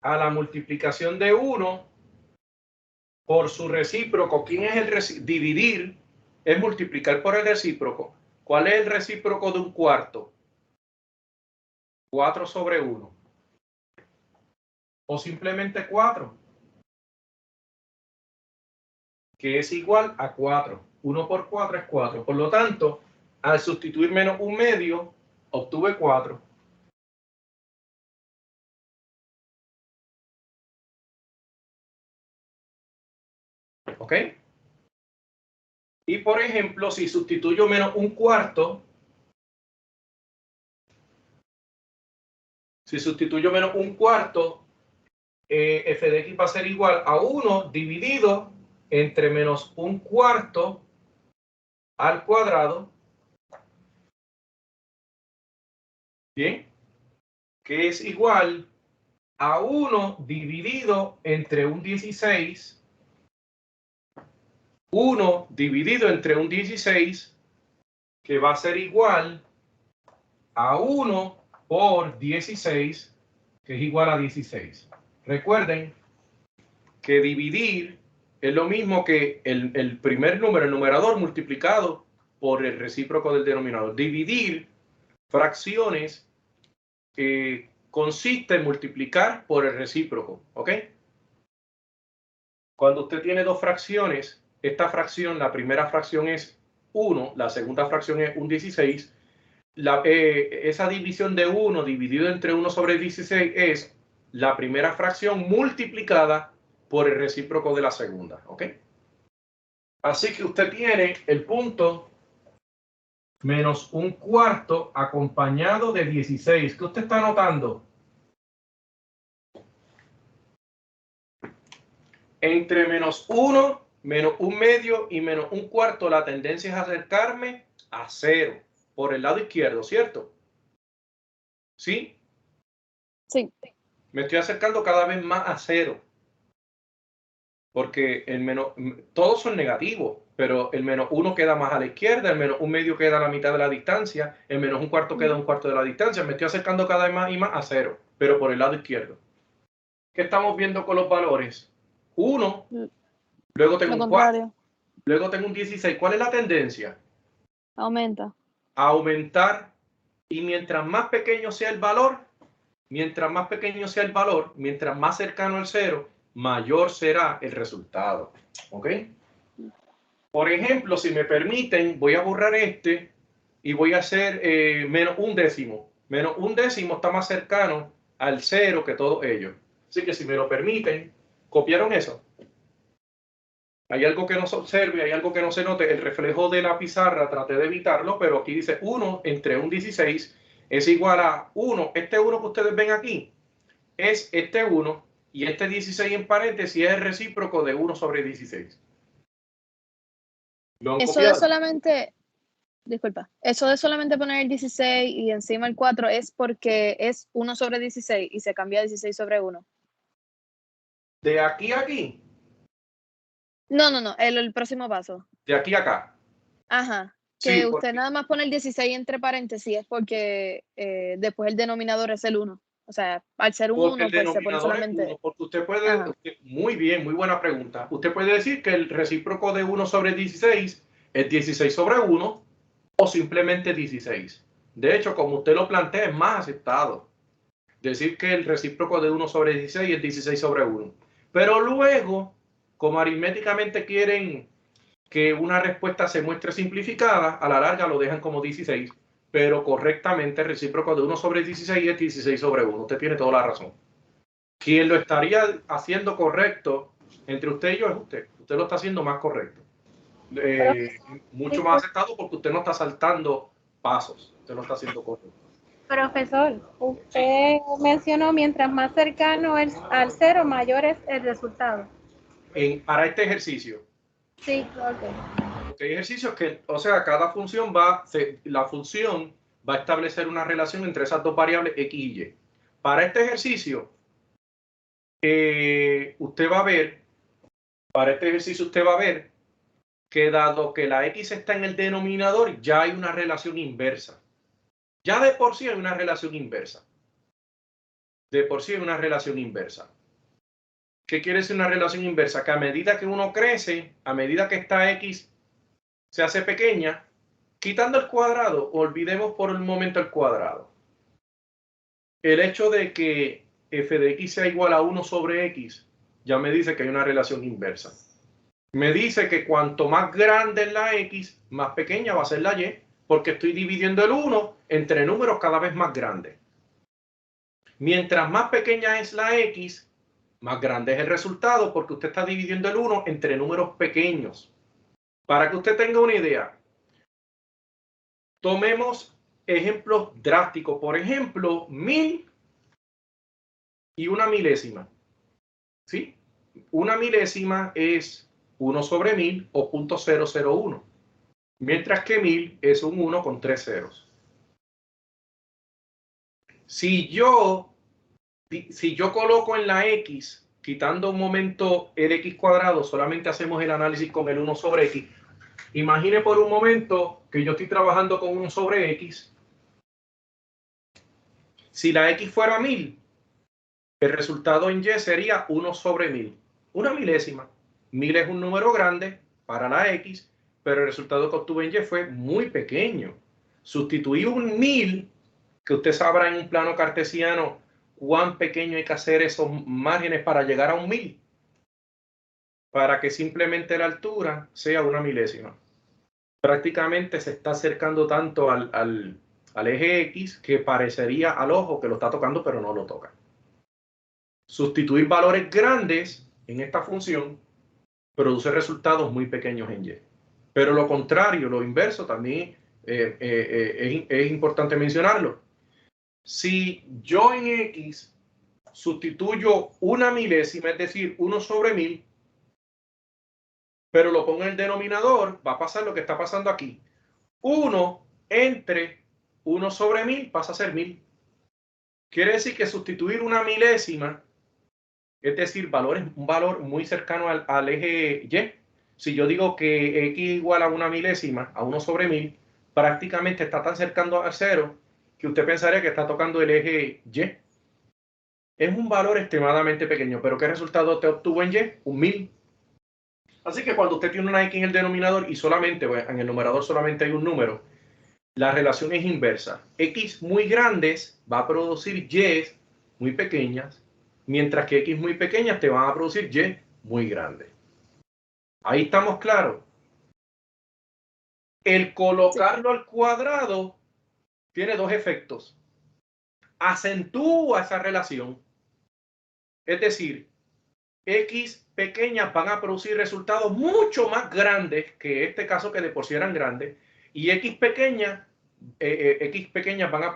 a la multiplicación de 1 por su recíproco. ¿Quién es el recíproco? Dividir es multiplicar por el recíproco. ¿Cuál es el recíproco de 1 cuarto? 4 sobre 1. O simplemente 4. Que es igual a 4. 1 por 4 es 4. Por lo tanto, al sustituir menos 1 medio, obtuve 4. ¿Ok? Y por ejemplo, si sustituyo menos 1 cuarto, Si sustituyo menos un cuarto, f de x va a ser igual a 1 dividido entre menos un cuarto al cuadrado. Bien, que es igual a 1 dividido entre un 16. 1 dividido entre un 16, que va a ser igual a 1 por 16, que es igual a 16. Recuerden que dividir es lo mismo que el primer número, el numerador, multiplicado por el recíproco del denominador. Dividir fracciones consiste en multiplicar por el recíproco, ¿ok? Cuando usted tiene dos fracciones, esta fracción, la primera fracción es 1, la segunda fracción es un 16. Esa división de 1 dividido entre 1 sobre 16 es la primera fracción multiplicada por el recíproco de la segunda, ¿ok? Así que usted tiene el punto menos un cuarto acompañado de 16. ¿Qué usted está notando? Entre menos 1, menos un medio y menos un cuarto, la tendencia es acercarme a 0 por el lado izquierdo, ¿cierto? ¿Sí? Sí. Me estoy acercando cada vez más a 0. Porque el menos, todos son negativos, pero el menos 1 queda más a la izquierda, el menos un medio queda a la mitad de la distancia, el menos un cuarto queda a un cuarto de la distancia. Me estoy acercando cada vez más y más a 0, pero por el lado izquierdo. ¿Qué estamos viendo con los valores? 1, luego tengo un 4, luego tengo un 16. ¿Cuál es la tendencia? Aumenta. A aumentar, y mientras más pequeño sea el valor, mientras más cercano al 0, mayor será el resultado. ¿Ok? Por ejemplo, si me permiten, voy a borrar este y voy a hacer menos un décimo. Menos un décimo está más cercano al 0 que todos ellos. Así que si me lo permiten, ¿copiaron eso? Hay algo que no se observe, hay algo que no se note. El reflejo de la pizarra traté de evitarlo, pero aquí dice 1 entre un 16 es igual a 1. Este 1 que ustedes ven aquí es este 1 y este 16 en paréntesis es el recíproco de 1 sobre 16. ¿Lo han Eso copiado? de solamente, disculpa, eso de solamente poner el 16 y encima el 4 es porque es 1 sobre 16 y se cambia 16 sobre 1. ¿De aquí a aquí? No, el próximo paso. De aquí a acá. Ajá. Sí, Que usted porque, nada más pone el 16 entre paréntesis es porque después el denominador es el 1. O sea, al ser un porque 1, el pues se pone denominador es solamente. 1, porque usted puede, muy bien, muy buena pregunta. Usted puede decir que el recíproco de 1 sobre 16 es 16 sobre 1 o simplemente 16. De hecho, como usted lo plantea, es más aceptado decir que el recíproco de 1 sobre 16 es 16 sobre 1. Pero luego, como aritméticamente quieren que una respuesta se muestre simplificada, a la larga lo dejan como 16, pero correctamente el recíproco de 1 sobre 16 es 16 sobre 1. Usted tiene toda la razón. Quien lo estaría haciendo correcto entre usted y yo es usted. Usted lo está haciendo más correcto. Mucho más acertado porque usted no está saltando pasos. Usted lo está haciendo correcto. Profesor, usted mencionó mientras más cercano al 0, mayor es el resultado. Para este ejercicio. Sí, ok. Porque hay ejercicios que, o sea, cada función la función va a establecer una relación entre esas dos variables x y y. Para este ejercicio, usted va a ver, que dado que la x está en el denominador, ya hay una relación inversa. Ya de por sí hay una relación inversa. De por sí hay una relación inversa. ¿Qué quiere decir una relación inversa? Que a medida que uno crece, a medida que esta x se hace pequeña, quitando el cuadrado, olvidemos por un momento el cuadrado. El hecho de que f de x sea igual a 1 sobre x, ya me dice que hay una relación inversa. Me dice que cuanto más grande es la x, más pequeña va a ser la y, porque estoy dividiendo el 1 entre números cada vez más grandes. Mientras más pequeña es la x, más grande es el resultado, porque usted está dividiendo el 1 entre números pequeños. Para que usted tenga una idea, tomemos ejemplos drásticos. Por ejemplo, 1000 y una milésima. ¿Sí? Una milésima es 1 sobre 1000 o 0.001, mientras que 1000 es un 1 con 3 ceros. Si yo coloco en la X, quitando un momento el X cuadrado, solamente hacemos el análisis con el 1 sobre X. Imagine por un momento que yo estoy trabajando con 1 sobre X. Si la X fuera 1000, el resultado en Y sería 1 sobre 1000. Una milésima. 1000 es un número grande para la X, pero el resultado que obtuve en Y fue muy pequeño. Sustituí un 1000, que usted sabrá en un plano cartesiano cuán pequeño hay que hacer esos márgenes para llegar a un 1000, para que simplemente la altura sea una milésima. Prácticamente se está acercando tanto al eje X que parecería al ojo que lo está tocando, pero no lo toca. Sustituir valores grandes en esta función produce resultados muy pequeños en Y. Pero lo contrario, lo inverso, también es importante mencionarlo. Si yo en X sustituyo una milésima, es decir, 1 sobre 1000, pero lo pongo en el denominador, va a pasar lo que está pasando aquí. 1 entre 1 sobre 1000 pasa a ser 1000. Quiere decir que sustituir una milésima, es decir, un valor muy cercano al eje Y. Si yo digo que X igual a una milésima, a 1 sobre 1000, prácticamente está tan cercano al 0 que usted pensaría que está tocando el eje Y. Es un valor extremadamente pequeño, pero ¿qué resultado te obtuvo en Y? Un 1000. Así que cuando usted tiene una X en el denominador y solamente, en el numerador solamente hay un número, la relación es inversa. X muy grandes va a producir Y muy pequeñas, mientras que X muy pequeñas te van a producir Y muy grandes. Ahí estamos claros. El colocarlo al cuadrado tiene dos efectos. Acentúa esa relación. Es decir, X pequeñas van a producir resultados mucho más grandes que este caso, que de por sí eran grandes, y X pequeñas van a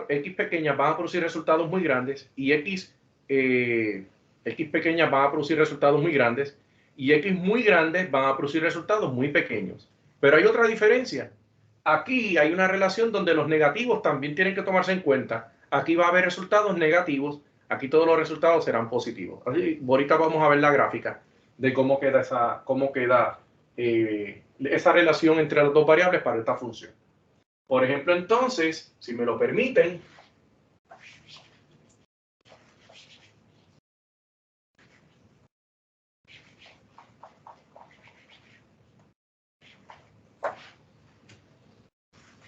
producir resultados muy grandes, y X pequeñas van a producir resultados muy grandes, y X muy grandes van a producir resultados muy pequeños. Pero hay otra diferencia. Aquí hay una relación donde los negativos también tienen que tomarse en cuenta. Aquí va a haber resultados negativos, aquí todos los resultados serán positivos. Así, ahorita vamos a ver la gráfica de cómo queda esa relación entre las dos variables para esta función. Por ejemplo, entonces, si me lo permiten,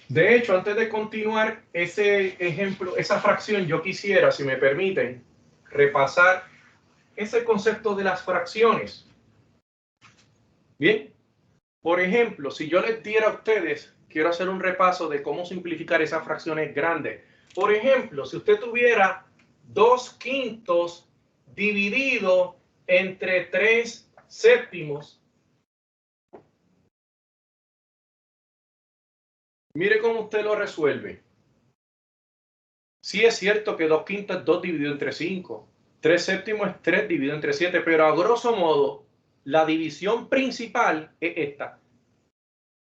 de hecho, antes de continuar ese ejemplo, esa fracción, yo quisiera, si me permiten, repasar ese concepto de las fracciones. Bien, por ejemplo, si yo les diera a ustedes, quiero hacer un repaso de cómo simplificar esas fracciones grandes. Por ejemplo, si usted tuviera 2/5 dividido entre 3/7, mire cómo usted lo resuelve. Sí es cierto que 2/5 es 2 dividido entre 5. 3/7 es 3 dividido entre 7, pero a grosso modo, la división principal es esta.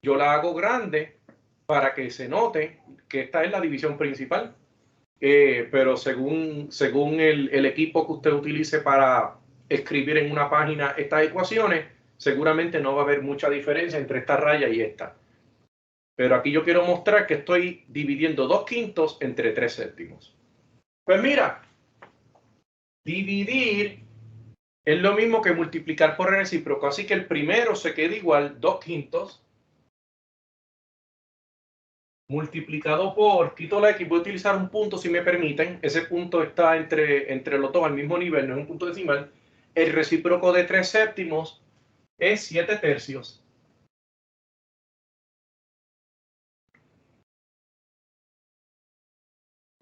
Yo la hago grande para que se note que esta es la división principal. Pero según el equipo que usted utilice para escribir en una página estas ecuaciones, seguramente no va a haber mucha diferencia entre esta raya y esta. Pero aquí yo quiero mostrar que estoy dividiendo 2/5 entre 3/7. Pues mira, dividir es lo mismo que multiplicar por el recíproco. Así que el primero se queda igual, 2/5 multiplicado por, quito la X, voy a utilizar un punto si me permiten. Ese punto está entre los dos al mismo nivel, no es un punto decimal. El recíproco de 3/7 es 7/3.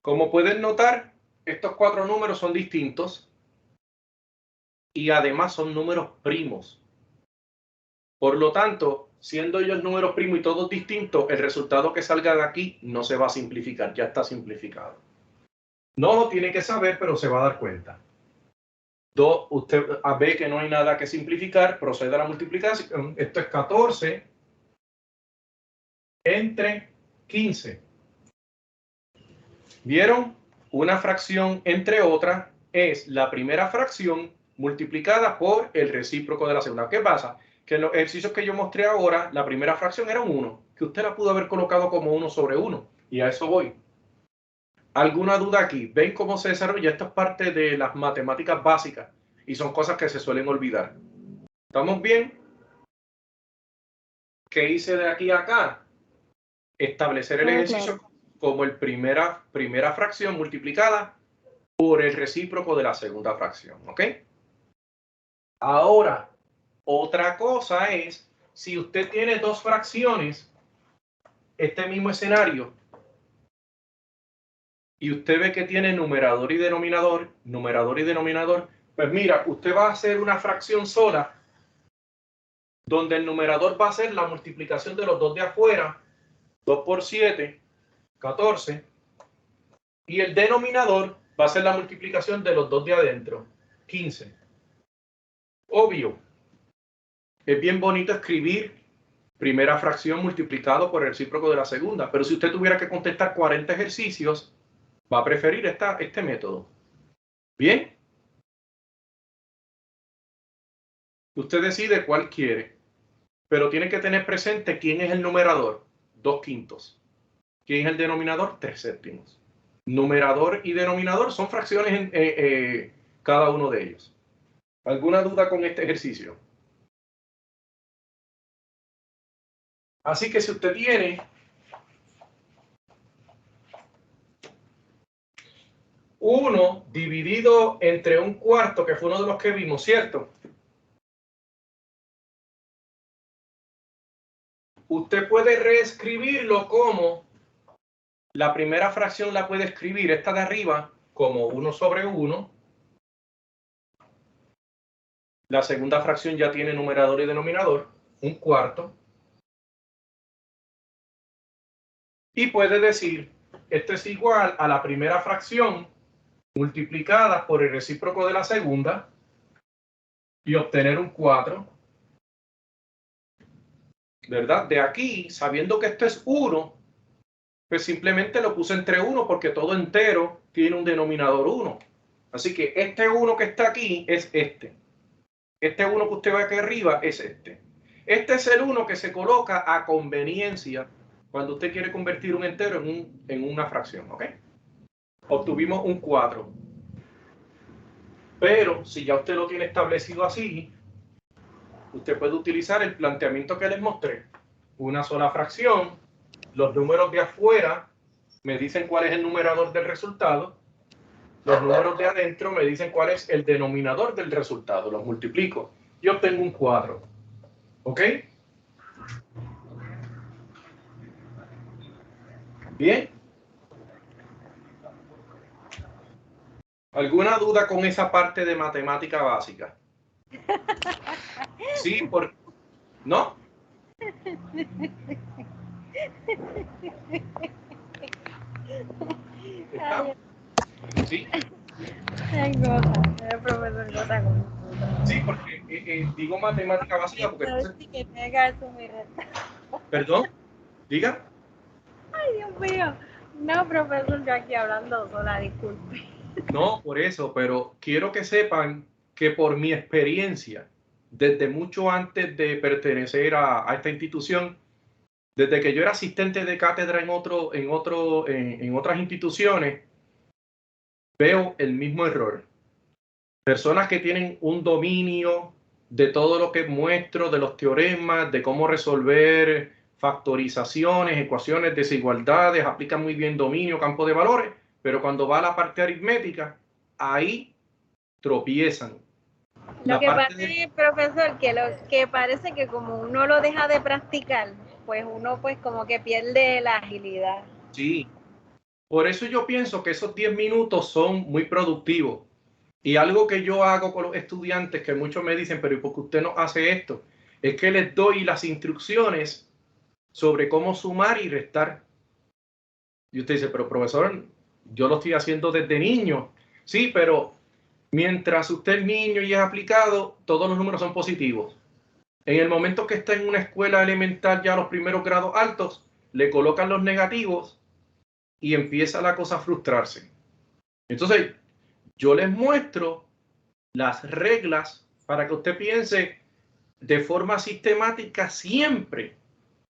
Como pueden notar, estos cuatro números son distintos y además son números primos. Por lo tanto, siendo ellos números primos y todos distintos, el resultado que salga de aquí no se va a simplificar, ya está simplificado. No lo tiene que saber, pero se va a dar cuenta. Usted ve que no hay nada que simplificar, procede a la multiplicación. Esto es 14 entre 15. ¿Vieron? Una fracción entre otra es la primera fracción multiplicada por el recíproco de la segunda. ¿Qué pasa? Que en los ejercicios que yo mostré ahora, la primera fracción era un 1, que usted la pudo haber colocado como 1 sobre 1, y a eso voy. ¿Alguna duda aquí? ¿Ven cómo se desarrolla? Esto es parte de las matemáticas básicas y son cosas que se suelen olvidar. ¿Estamos bien? ¿Qué hice de aquí a acá? Establecer el ejercicio como el primera fracción multiplicada por el recíproco de la segunda fracción, ¿ok? Ahora, otra cosa es, si usted tiene dos fracciones, este mismo escenario, y usted ve que tiene numerador y denominador, pues mira, usted va a hacer una fracción sola, donde el numerador va a ser la multiplicación de los dos de afuera, 2 por 7, 14, y el denominador va a ser la multiplicación de los dos de adentro, 15. Obvio, es bien bonito escribir primera fracción multiplicado por el recíproco de la segunda, pero si usted tuviera que contestar 40 ejercicios, va a preferir este método. ¿Bien? Usted decide cuál quiere, pero tiene que tener presente quién es el numerador, 2/5. ¿Quién es el denominador? 3/7. Numerador y denominador son fracciones en cada uno de ellos. ¿Alguna duda con este ejercicio? Así que si usted tiene 1 dividido entre 1/4, que fue uno de los que vimos, ¿cierto? Usted puede reescribirlo como la primera fracción la puede escribir, esta de arriba, como 1 sobre 1. La segunda fracción ya tiene numerador y denominador, 1/4. Y puede decir, esto es igual a la primera fracción multiplicada por el recíproco de la segunda y obtener un 4. ¿Verdad? De aquí, sabiendo que esto es 1, pues simplemente lo puse entre 1 porque todo entero tiene un denominador 1. Así que este 1 que está aquí es este. Este 1 que usted ve aquí arriba es este. Este es el 1 que se coloca a conveniencia cuando usted quiere convertir un entero en una fracción, ¿ok? Obtuvimos un 4. Pero si ya usted lo tiene establecido así, usted puede utilizar el planteamiento que les mostré. Una sola fracción, los números de afuera me dicen cuál es el numerador del resultado, los números de adentro me dicen cuál es el denominador del resultado, los multiplico y obtengo un 4. ¿Ok? Bien. ¿Alguna duda con esa parte de matemática básica? Sí, ¿no? ¿Está? Sí. Ay, goza, el profesor goza con nosotros. Sí, porque digo matemática básica porque... Que tenga eso, mira. ¿Perdón? ¿Diga? Ay, Dios mío. No, profesor, yo aquí hablando sola, disculpe. No, por eso, pero quiero que sepan que por mi experiencia, desde mucho antes de pertenecer a esta institución, desde que yo era asistente de cátedra en otras instituciones, veo el mismo error. Personas que tienen un dominio de todo lo que muestro, de los teoremas, de cómo resolver factorizaciones, ecuaciones, desigualdades, aplican muy bien dominio, campo de valores, pero cuando va a la parte aritmética, ahí tropiezan. Lo que pasa es, profesor, que parece que como uno lo deja de practicar, pues uno pues como que pierde la agilidad. Sí. Por eso yo pienso que esos 10 minutos son muy productivos. Y algo que yo hago con los estudiantes, que muchos me dicen, pero ¿y por qué usted no hace esto? Es que les doy las instrucciones sobre cómo sumar y restar. Y usted dice, pero profesor, yo lo estoy haciendo desde niño. Sí, pero Mientras usted es niño y es aplicado, todos los números son positivos. En el momento que está en una escuela elemental, ya los primeros grados altos, le colocan los negativos y empieza la cosa a frustrarse. Entonces, yo les muestro las reglas para que usted piense de forma sistemática siempre.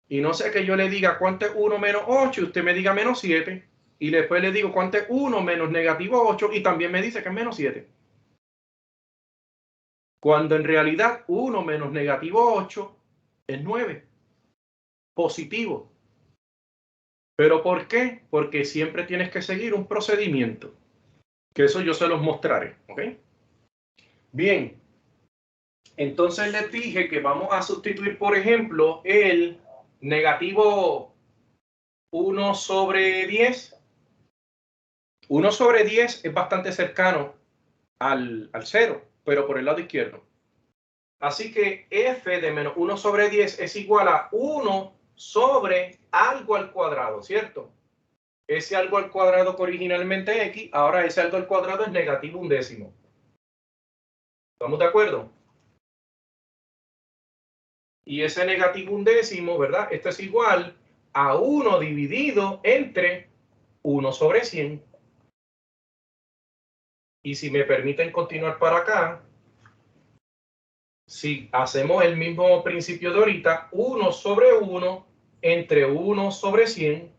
Y no sea que yo le diga cuánto es 1 menos 8 y usted me diga menos 7. Y después le digo cuánto es 1 menos negativo 8 y también me dice que es menos 7. Cuando en realidad 1 menos negativo 8 es 9. Positivo. ¿Pero por qué? Porque siempre tienes que seguir un procedimiento. Que eso yo se los mostraré. ¿Ok? Bien. Entonces les dije que vamos a sustituir, por ejemplo, el negativo 1 sobre 10. 1 sobre 10 es bastante cercano al 0, pero por el lado izquierdo. Así que f de menos 1 sobre 10 es igual a 1 sobre algo al cuadrado, ¿cierto? Ese algo al cuadrado que originalmente es x, ahora ese algo al cuadrado es negativo 1/10. ¿Estamos de acuerdo? Y ese negativo 1/10, ¿verdad? Esto es igual a 1 dividido entre 1 sobre 100. Y si me permiten continuar para acá, si hacemos el mismo principio de ahorita, 1 sobre 1 entre 1 sobre 100,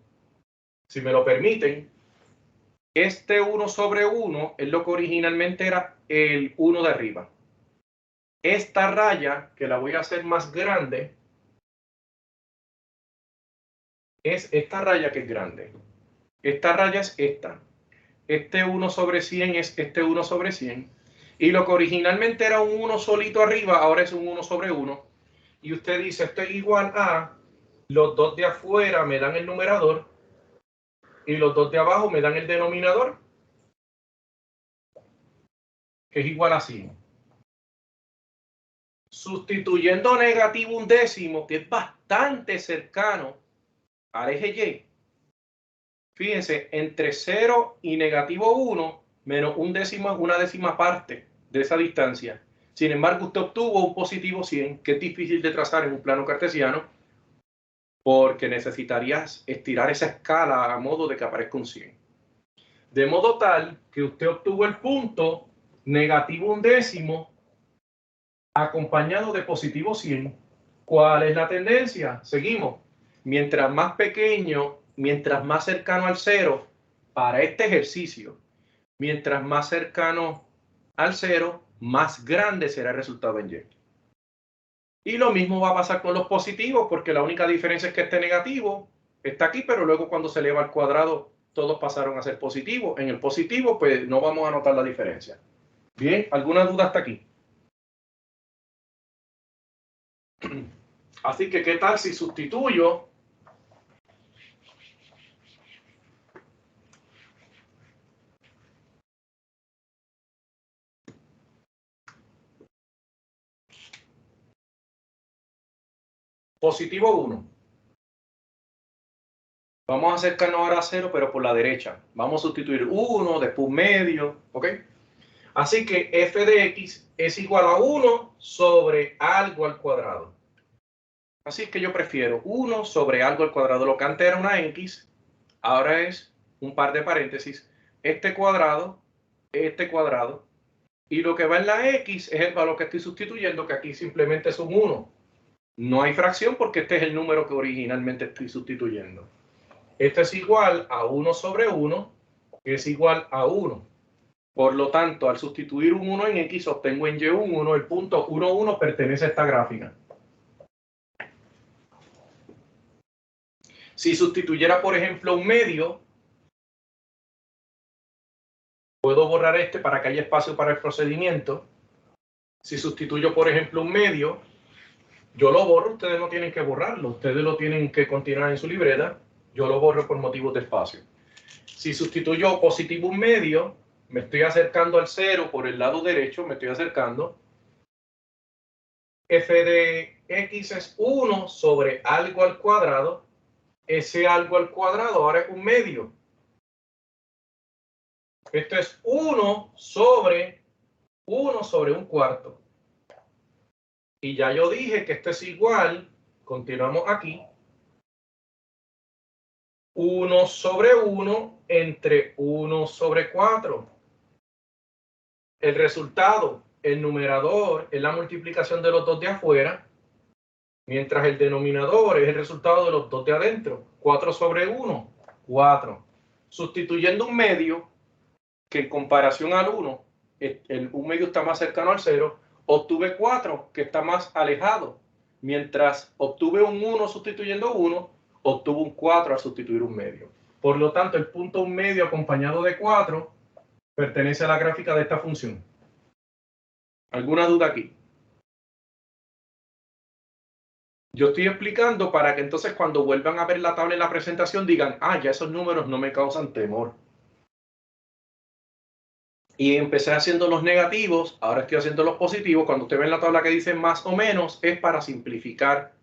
si me lo permiten, este 1 sobre 1 es lo que originalmente era el 1 de arriba. Esta raya, que la voy a hacer más grande, es esta raya que es grande. Esta raya es esta. Este 1 sobre 100 es este 1 sobre 100. Y lo que originalmente era un 1 solito arriba, ahora es un 1 sobre 1. Y usted dice, esto es igual a, los dos de afuera me dan el numerador y los dos de abajo me dan el denominador, que es igual a 100. Sustituyendo negativo 1/10, que es bastante cercano al eje Y. Fíjense, entre 0 y negativo 1, menos 1/10 es una décima parte de esa distancia. Sin embargo, usted obtuvo un positivo 100, que es difícil de trazar en un plano cartesiano, porque necesitarías estirar esa escala a modo de que aparezca un 100. De modo tal que usted obtuvo el punto negativo 1/10 acompañado de positivo 100. ¿Cuál es la tendencia? Seguimos. Mientras más pequeño, mientras más cercano al 0 para este ejercicio, mientras más cercano al 0, más grande será el resultado en Y. Y lo mismo va a pasar con los positivos, porque la única diferencia es que este negativo está aquí, pero luego cuando se eleva al cuadrado, todos pasaron a ser positivos. En el positivo, pues no vamos a notar la diferencia. Bien, ¿alguna duda hasta aquí? Así que, ¿qué tal si sustituyo positivo 1? Vamos a acercarnos ahora a 0, pero por la derecha. Vamos a sustituir 1, después un medio, ¿ok? Así que f de x es igual a 1 sobre algo al cuadrado. Así que yo prefiero 1 sobre algo al cuadrado. Lo que antes era una x, ahora es un par de paréntesis. Este cuadrado, y lo que va en la x es el valor que estoy sustituyendo, que aquí simplemente es un 1. No hay fracción porque este es el número que originalmente estoy sustituyendo. Esto es igual a 1 sobre 1, que es igual a 1. Por lo tanto, al sustituir un 1 en x, obtengo en y un 1. El punto 1, 1 pertenece a esta gráfica. Si sustituyera, por ejemplo, un medio, puedo borrar este para que haya espacio para el procedimiento. Si sustituyo, por ejemplo, un medio, yo lo borro, ustedes no tienen que borrarlo, ustedes lo tienen que continuar en su libreta. Yo lo borro por motivos de espacio. Si sustituyo positivo un medio, me estoy acercando al 0 por el lado derecho, me estoy acercando. F de x es 1 sobre algo al cuadrado. Ese algo al cuadrado ahora es un medio. Esto es 1 sobre 1 sobre un cuarto. Y ya yo dije que esto es igual, continuamos aquí, 1 sobre 1 entre 1 sobre 4. El resultado, el numerador, es la multiplicación de los dos de afuera, mientras el denominador es el resultado de los dos de adentro. 4 sobre 1, 4. Sustituyendo un medio, que en comparación al 1, un medio está más cercano al 0, obtuve 4, que está más alejado. Mientras obtuve un 1 sustituyendo 1, obtuve un 4 al sustituir un medio. Por lo tanto, el punto 1 medio acompañado de 4 pertenece a la gráfica de esta función. ¿Alguna duda aquí? Yo estoy explicando para que entonces cuando vuelvan a ver la tabla en la presentación digan, ah, ya esos números no me causan temor. Y empecé haciendo los negativos, ahora estoy haciendo los positivos. Cuando usted ve en la tabla que dice más o menos, es para simplificar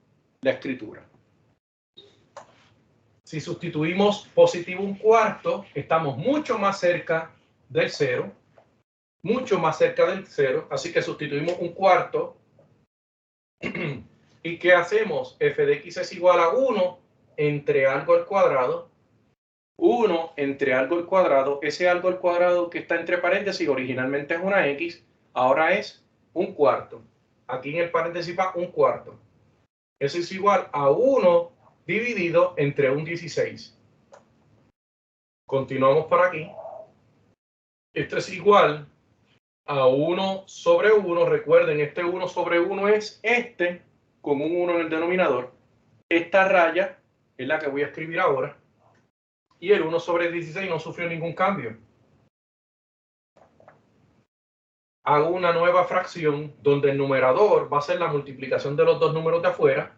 la escritura. Si sustituimos positivo un cuarto, estamos mucho más cerca del 0. Mucho más cerca del 0. Así que sustituimos un cuarto. ¿Y qué hacemos? F de x es igual a 1 entre algo al cuadrado. 1 entre algo al cuadrado. Ese algo al cuadrado que está entre paréntesis originalmente es una x. Ahora es un cuarto. Aquí en el paréntesis va un cuarto. Eso es igual a 1 dividido entre un 16. Continuamos por aquí. Esto es igual a 1 sobre 1. Recuerden, este 1 sobre 1 es este, con un 1 en el denominador. Esta raya es la que voy a escribir ahora. Y el 1 sobre 16 no sufrió ningún cambio. Hago una nueva fracción donde el numerador va a ser la multiplicación de los dos números de afuera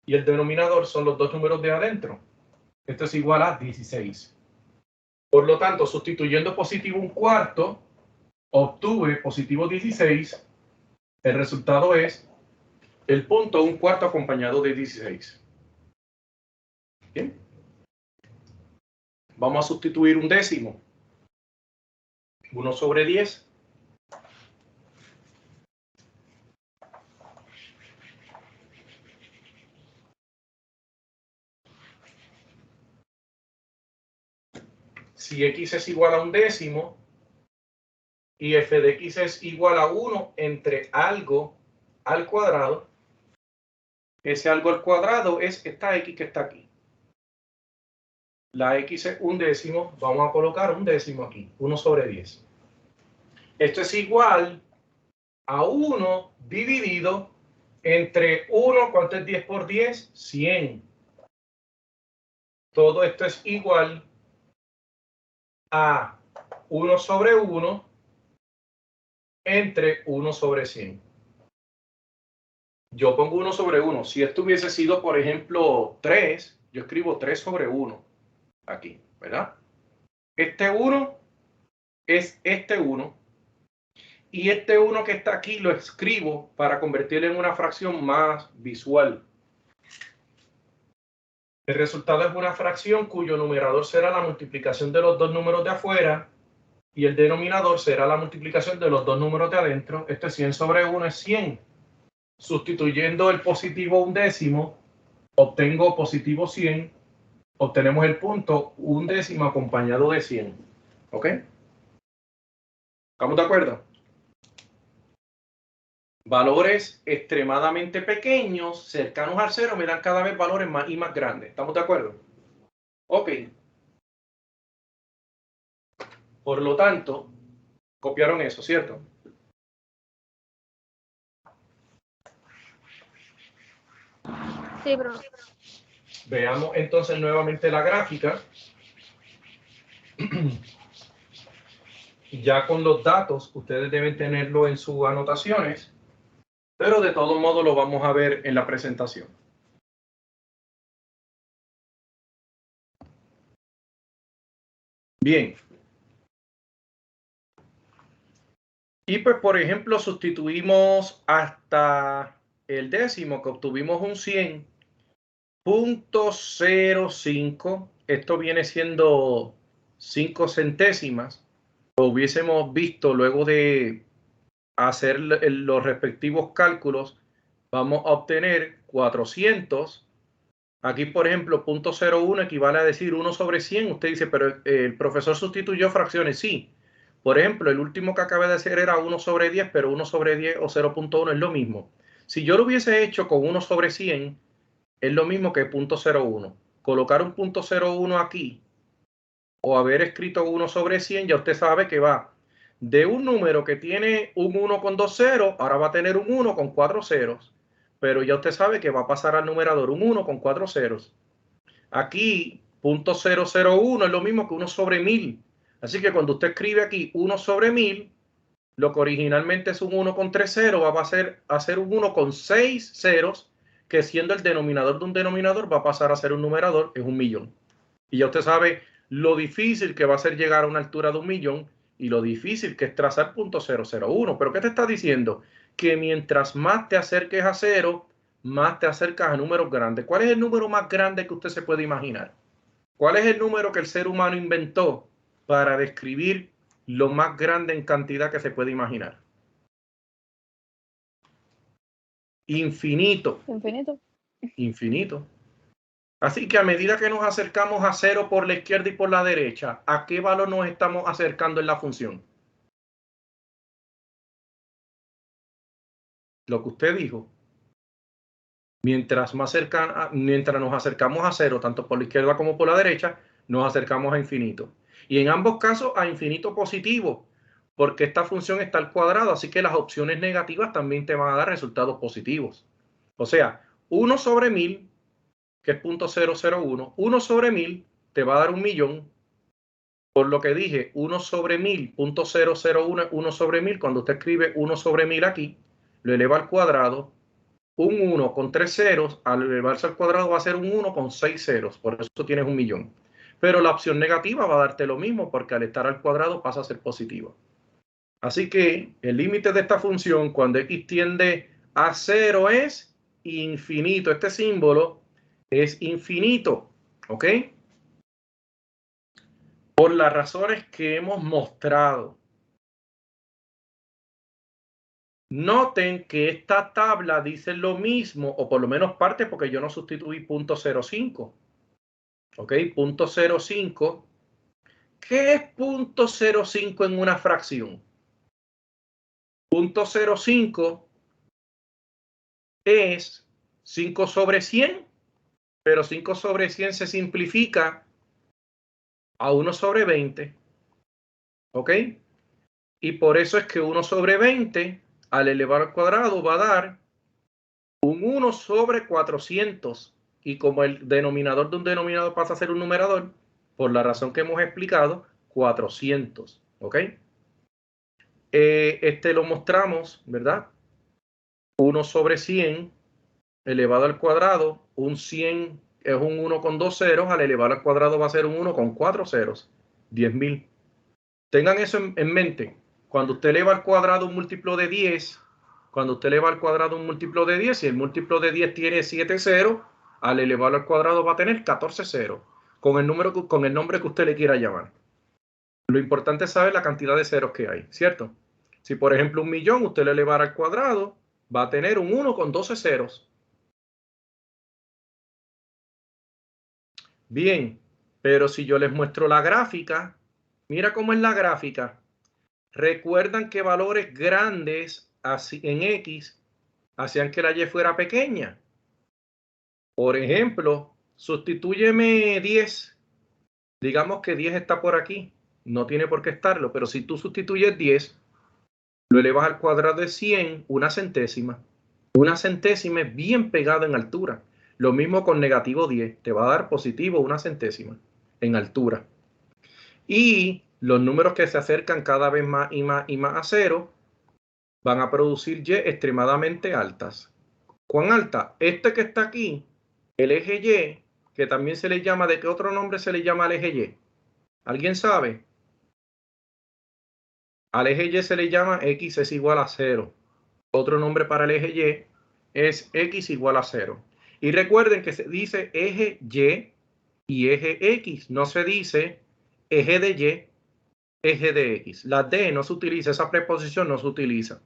y el denominador son los dos números de adentro. Esto es igual a 16. Por lo tanto, sustituyendo positivo un cuarto, obtuve positivo 16. El resultado es el punto un cuarto acompañado de 16. ¿Bien? Vamos a sustituir un décimo. 1 sobre 10. Si x es igual a un décimo y f de x es igual a 1 entre algo al cuadrado, ese algo al cuadrado es esta x que está aquí. La x es un décimo, vamos a colocar un décimo aquí, 1 sobre 10. Esto es igual a 1 dividido entre 1, ¿cuánto es 10 por 10? 100. Todo esto es igual a 1 sobre 1 entre 1 sobre 100. Yo pongo 1 sobre 1. Si esto hubiese sido, por ejemplo, 3, yo escribo 3 sobre 1 aquí, ¿verdad? Este 1 es este 1. Y este 1 que está aquí lo escribo para convertirlo en una fracción más visual. El resultado es una fracción cuyo numerador será la multiplicación de los dos números de afuera y el denominador será la multiplicación de los dos números de adentro. Este 100 sobre 1 es 100. Sustituyendo el positivo un décimo, obtengo positivo 100. Obtenemos el punto un décimo acompañado de 100. ¿Ok? ¿Estamos de acuerdo? Valores extremadamente pequeños, cercanos al 0, me dan cada vez valores más y más grandes. ¿Estamos de acuerdo? Ok. Por lo tanto, copiaron eso, ¿cierto? Sí, bro. Veamos entonces nuevamente la gráfica. Ya con los datos, ustedes deben tenerlo en sus anotaciones, pero de todo modo lo vamos a ver en la presentación. Bien. Y pues, por ejemplo, sustituimos hasta el décimo, que obtuvimos un 100, 0.05. Esto viene siendo 5 centésimas. Lo hubiésemos visto luego de hacer los respectivos cálculos, vamos a obtener 400. Aquí, por ejemplo, 0.01 equivale a decir 1 sobre 100. Usted dice, pero el profesor sustituyó fracciones. Sí. Por ejemplo, el último que acabé de hacer era 1 sobre 10, pero 1 sobre 10 o 0.1 es lo mismo. Si yo lo hubiese hecho con 1 sobre 100, es lo mismo que 0.01. Colocar un 0.01 aquí o haber escrito 1 sobre 100, ya usted sabe que va de un número que tiene un 1 con 2 ceros, ahora va a tener un 1 con 4 ceros. Pero ya usted sabe que va a pasar al numerador un 1 con 4 ceros. Aquí, 0.001 es lo mismo que 1 sobre 1000. Así que cuando usted escribe aquí 1 sobre 1000, lo que originalmente es un 1 con 3 ceros va a ser un 1 con 6 ceros, que siendo el denominador de un denominador va a pasar a ser un numerador, es 1.000.000. Y ya usted sabe lo difícil que va a ser llegar a una altura de 1.000.000 y lo difícil que es trazar 0.001. ¿Pero qué te está diciendo? Que mientras más te acerques a cero, más te acercas a números grandes. ¿Cuál es el número más grande que usted se puede imaginar? ¿Cuál es el número que el ser humano inventó para describir lo más grande en cantidad que se puede imaginar? Infinito. Infinito. Infinito. Así que a medida que nos acercamos a cero por la izquierda y por la derecha, ¿a qué valor nos estamos acercando en la función? Lo que usted dijo. Mientras nos acercamos a cero, tanto por la izquierda como por la derecha, nos acercamos a infinito. Y en ambos casos a infinito positivo, porque esta función está al cuadrado, así que las opciones negativas también te van a dar resultados positivos. O sea, 1 sobre 1000, que es 0.001, 1 sobre 1000 te va a dar 1.000.000. Por lo que dije, 1 sobre 1000, 0.001, 1 sobre 1000, cuando usted escribe 1 sobre 1000 aquí, lo eleva al cuadrado. Un 1 con 3 ceros, al elevarse al cuadrado va a ser un 1 con 6 ceros, por eso tienes 1.000.000. Pero la opción negativa va a darte lo mismo, porque al estar al cuadrado pasa a ser positiva. Así que el límite de esta función cuando x tiende a 0 es infinito. Este símbolo es infinito, ¿ok? Por las razones que hemos mostrado. Noten que esta tabla dice lo mismo, o por lo menos parte, porque yo no sustituí 0.05. ¿Ok? 0.05. ¿Qué es 0.05 en una fracción? 0.05 es 5 sobre 100, pero 5 sobre 100 se simplifica a 1 sobre 20. ¿Ok? Y por eso es que 1 sobre 20, al elevar al cuadrado, va a dar un 1 sobre 400. Y como el denominador de un denominador pasa a ser un numerador, por la razón que hemos explicado, 400. ¿Ok? Este lo mostramos, ¿verdad? 1 sobre 100 elevado al cuadrado. Un 100 es un 1 con 2 ceros. Al elevar al cuadrado va a ser un 1 con 4 ceros. 10.000. Tengan eso en mente. Cuando usted eleva al cuadrado un múltiplo de 10, cuando usted eleva al cuadrado un múltiplo de 10, si el múltiplo de 10 tiene 7 ceros, al elevarlo al cuadrado va a tener 14 ceros, con el nombre que usted le quiera llamar. Lo importante es saber la cantidad de ceros que hay, ¿cierto? Si por ejemplo 1.000.000 usted lo elevara al cuadrado, va a tener un 1 con 12 ceros. Bien, pero si yo les muestro la gráfica, mira cómo es la gráfica. Recuerdan que valores grandes en X hacían que la Y fuera pequeña. Por ejemplo, sustitúyeme 10. Digamos que 10 está por aquí. No tiene por qué estarlo, pero si tú sustituyes 10, lo elevas al cuadrado de 100, una centésima. Una centésima es bien pegado en altura. Lo mismo con negativo 10. Te va a dar positivo una centésima en altura. Y los números que se acercan cada vez más y más y más a cero van a producir Y extremadamente altas. ¿Cuán alta? Este que está aquí, el eje Y, que también se le llama, ¿de qué otro nombre se le llama al eje Y? ¿Alguien sabe? Al eje Y se le llama X es igual a 0. Otro nombre para el eje Y es X igual a 0. Y recuerden que se dice eje Y y eje X. No se dice eje de Y, eje de X. La D no se utiliza, esa preposición no se utiliza.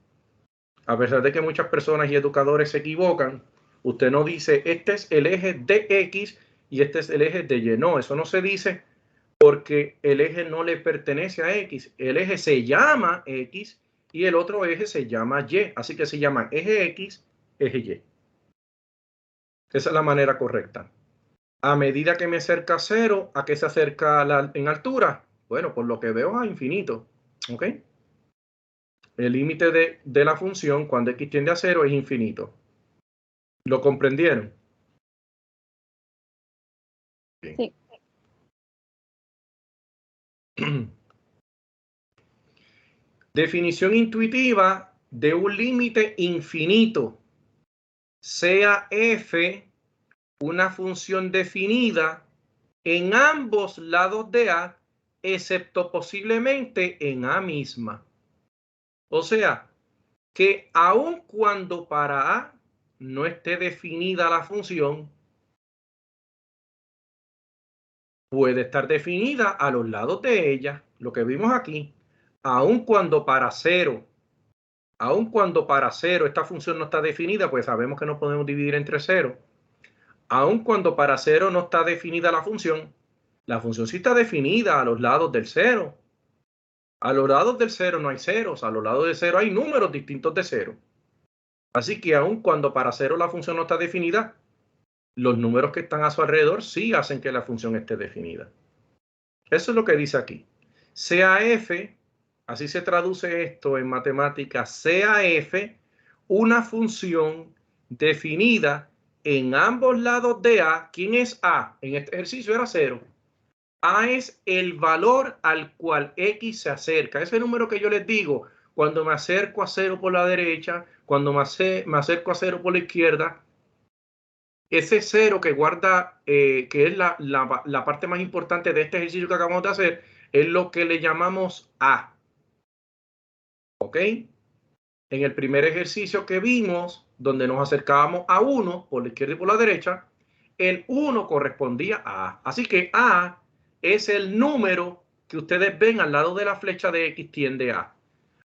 A pesar de que muchas personas y educadores se equivocan, usted no dice, este es el eje de X y este es el eje de Y. No, eso no se dice porque el eje no le pertenece a X. El eje se llama X y el otro eje se llama Y. Así que se llaman eje X, eje Y. Esa es la manera correcta. A medida que me acerca a 0, ¿a qué se acerca en altura? Bueno, por lo que veo a infinito. ¿Ok? El límite de la función cuando x tiende a 0 es infinito. ¿Lo comprendieron? Sí. Definición intuitiva de un límite infinito. Sea f una función definida en ambos lados de a, excepto posiblemente en a misma. O sea, que aun cuando para a no esté definida la función, puede estar definida a los lados de ella, lo que vimos aquí, aun cuando para 0 esta función no está definida, pues sabemos que no podemos dividir entre 0. Aun cuando para 0 no está definida la función sí está definida a los lados del 0. A los lados del 0 no hay ceros, a los lados del 0 hay números distintos de 0. Así que aun cuando para 0 la función no está definida, los números que están a su alrededor sí hacen que la función esté definida. Eso es lo que dice aquí. Sea f, así se traduce esto en matemáticas, sea f una función definida en ambos lados de a. ¿Quién es a? En este ejercicio era 0. A es el valor al cual x se acerca. Ese número que yo les digo, cuando me acerco a 0 por la derecha, cuando me acerco a 0 por la izquierda, ese 0 que guarda, que es la parte más importante de este ejercicio que acabamos de hacer, es lo que le llamamos A. ¿Ok? En el primer ejercicio que vimos, donde nos acercábamos a 1 por la izquierda y por la derecha, el 1 correspondía a A. Así que A es el número que ustedes ven al lado de la flecha de X tiende a.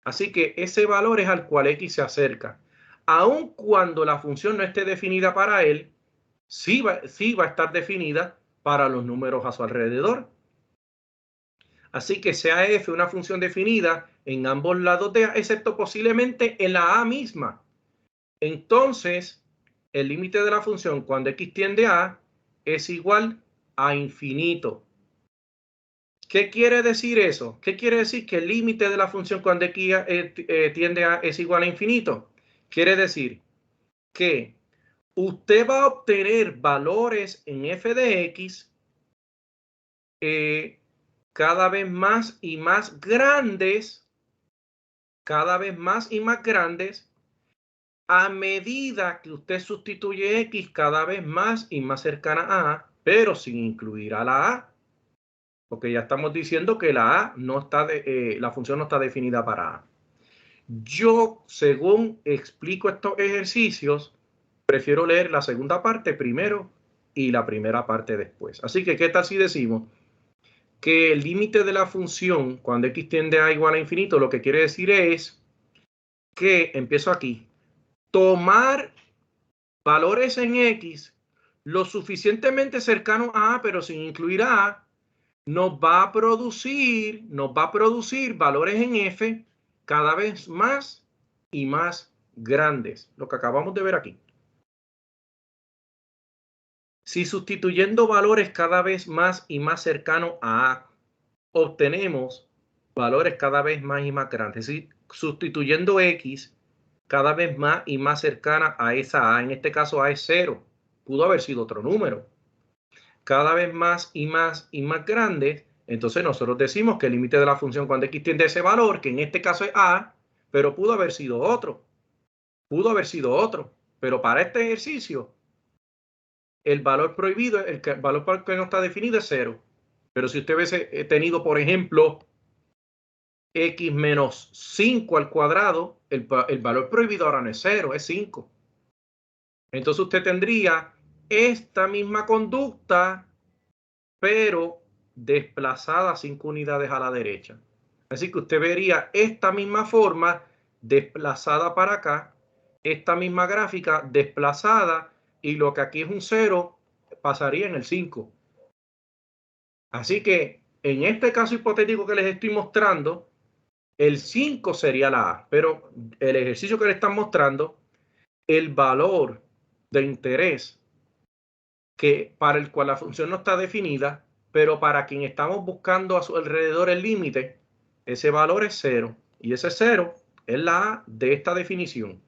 Así que ese valor es al cual X se acerca. Aun cuando la función no esté definida para él, sí va a estar definida para los números a su alrededor. Así que sea f una función definida en ambos lados de a, excepto posiblemente en la a misma. Entonces, el límite de la función cuando x tiende a a es igual a infinito. ¿Qué quiere decir eso? ¿Qué quiere decir que el límite de la función cuando x tiende a es igual a infinito? Quiere decir que usted va a obtener valores en f de x cada vez más y más grandes, a medida que usted sustituye x cada vez más y más cercana a a, pero sin incluir a la a. Porque ya estamos diciendo que la a no está la función no está definida para a. Yo, según explico estos ejercicios, prefiero leer la segunda parte primero y la primera parte después. Así que, ¿qué tal si decimos que el límite de la función cuando x tiende a igual a infinito, lo que quiere decir es que, empiezo aquí, tomar valores en x lo suficientemente cercanos a, pero sin incluir a, nos va a producir valores en f cada vez más y más grandes, lo que acabamos de ver aquí. Si sustituyendo valores cada vez más y más cercanos a a, obtenemos valores cada vez más y más grandes, es decir, sustituyendo x cada vez más y más cercana a esa a, en este caso a es 0, pudo haber sido otro número, cada vez más y más y más grandes, entonces nosotros decimos que el límite de la función cuando x tiende a ese valor, que en este caso es a, pero pudo haber sido otro, pero para este ejercicio el valor prohibido, el valor que no está definido es 0. Pero si usted hubiese tenido, por ejemplo, x menos 5 al cuadrado, el valor prohibido ahora no es 0, es 5. Entonces usted tendría esta misma conducta, pero desplazada 5 unidades a la derecha. Así que usted vería esta misma forma desplazada para acá, esta misma gráfica desplazada, y lo que aquí es un 0 pasaría en el 5. Así que en este caso hipotético que les estoy mostrando, el 5 sería la A, pero el ejercicio que les están mostrando, el valor de interés para el cual la función no está definida, pero para quien estamos buscando a su alrededor el límite, ese valor es 0. Y ese 0 es la A de esta definición.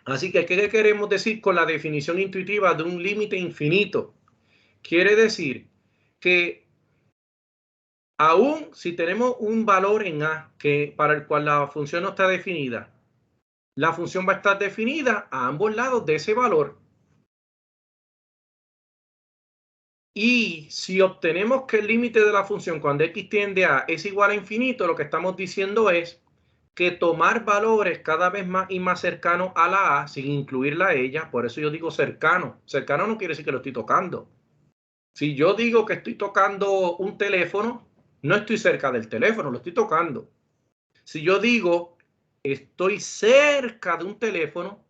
Así que, ¿qué queremos decir con la definición intuitiva de un límite infinito? Quiere decir que aún si tenemos un valor en A para el cual la función no está definida, la función va a estar definida a ambos lados de ese valor. Y si obtenemos que el límite de la función cuando x tiende a es igual a infinito, lo que estamos diciendo es que tomar valores cada vez más y más cercanos a la A sin incluirla a ella, por eso yo digo cercano. Cercano no quiere decir que lo estoy tocando. Si yo digo que estoy tocando un teléfono, no estoy cerca del teléfono, lo estoy tocando. Si yo digo estoy cerca de un teléfono,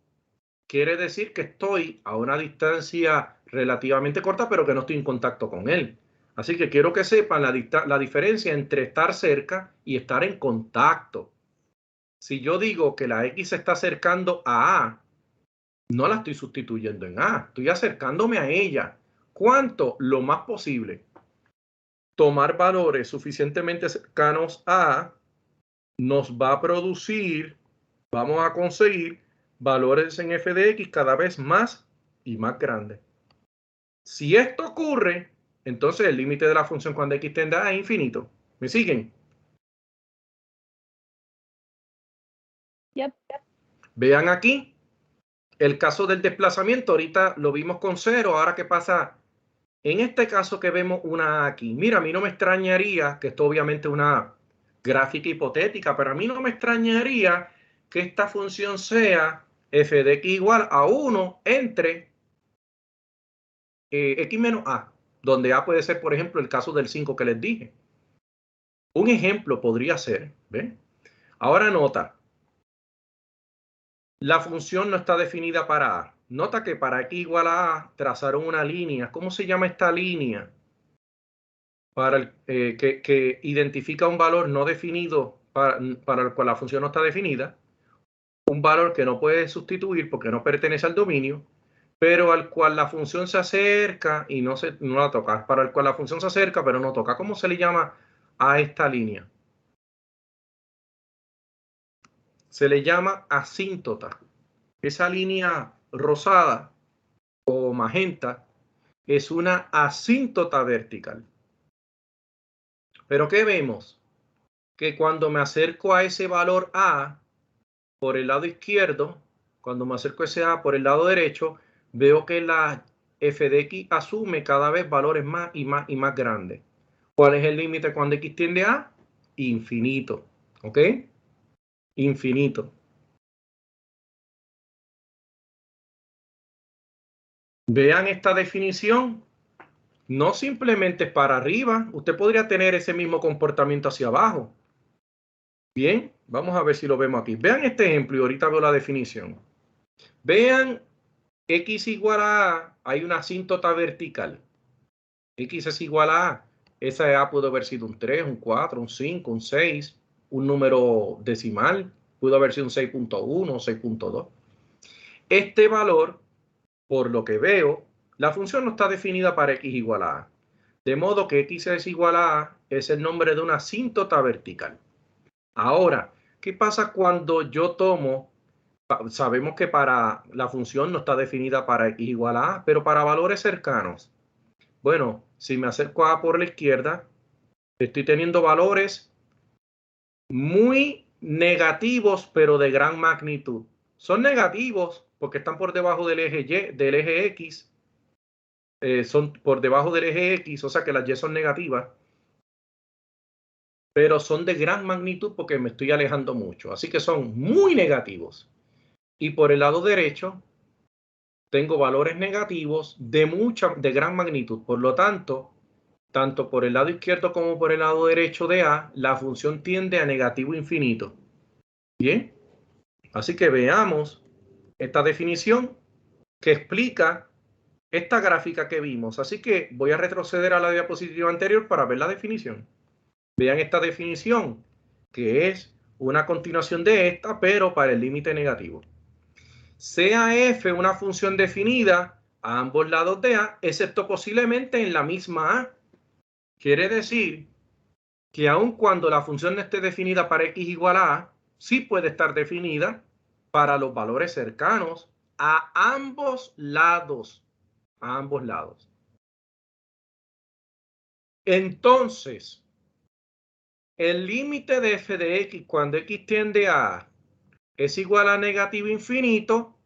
quiere decir que estoy a una distancia relativamente corta, pero que no estoy en contacto con él. Así que quiero que sepan la diferencia entre estar cerca y estar en contacto. Si yo digo que la X se está acercando a A, no la estoy sustituyendo en A, estoy acercándome a ella. ¿Cuánto? Lo más posible. Tomar valores suficientemente cercanos a A nos va a producir, vamos a conseguir valores en f de x cada vez más y más grandes. Si esto ocurre, entonces el límite de la función cuando x tiende a es infinito. ¿Me siguen? Yep. Vean aquí el caso del desplazamiento. Ahorita lo vimos con 0. Ahora, ¿qué pasa? En este caso que vemos una aquí. Mira, a mí no me extrañaría, que esto obviamente es una gráfica hipotética, pero a mí no me extrañaría que esta función sea f de x igual a 1 entre x menos a, donde a puede ser, por ejemplo, el caso del 5 que les dije. Un ejemplo podría ser, ¿ven? Ahora nota, la función no está definida para a. Nota que para x igual a a trazaron una línea. ¿Cómo se llama esta línea? Que identifica un valor no definido para el cual la función no está definida, un valor que no puede sustituir porque no pertenece al dominio, pero al cual la función se acerca y no la toca, para el cual la función se acerca pero no toca. ¿Cómo se le llama a esta línea? Se le llama asíntota. Esa línea rosada o magenta es una asíntota vertical. ¿Pero qué vemos? Que cuando me acerco a ese valor A por el lado izquierdo, cuando me acerco a ese A por el lado derecho, veo que la f de x asume cada vez valores más y más y más grandes. ¿Cuál es el límite cuando x tiende a? Infinito. ¿Ok? Infinito. Vean esta definición. No simplemente es para arriba. Usted podría tener ese mismo comportamiento hacia abajo. Bien, vamos a ver si lo vemos aquí. Vean este ejemplo y ahorita veo la definición. Vean, x igual a A, hay una asíntota vertical. X es igual a A. Esa A pudo haber sido un 3, un 4, un 5, un 6, un número decimal. Pudo haber sido un 6.1 o 6.2. Este valor, por lo que veo, la función no está definida para x igual a A. De modo que x es igual a A es el nombre de una asíntota vertical. Ahora, ¿qué pasa cuando yo tomo? Sabemos que para la función no está definida para x igual a A, pero para valores cercanos. Bueno, si me acerco a A por la izquierda, estoy teniendo valores muy negativos, pero de gran magnitud. Son negativos porque están por debajo del eje Y, del eje X. Son por debajo del eje X, o sea que las Y son negativas. Pero son de gran magnitud porque me estoy alejando mucho. Así que son muy negativos. Y por el lado derecho tengo valores negativos de gran magnitud. Por lo tanto, tanto por el lado izquierdo como por el lado derecho de A, la función tiende a negativo infinito. Bien, así que veamos esta definición que explica esta gráfica que vimos. Así que voy a retroceder a la diapositiva anterior para ver la definición. Vean esta definición, que es una continuación de esta, pero para el límite negativo. Sea f una función definida a ambos lados de a, excepto posiblemente en la misma a. Quiere decir que aun cuando la función no esté definida para x igual a a, sí puede estar definida para los valores cercanos a ambos lados. A ambos lados. Entonces, el límite de f de x cuando x tiende a a es igual a negativo infinito.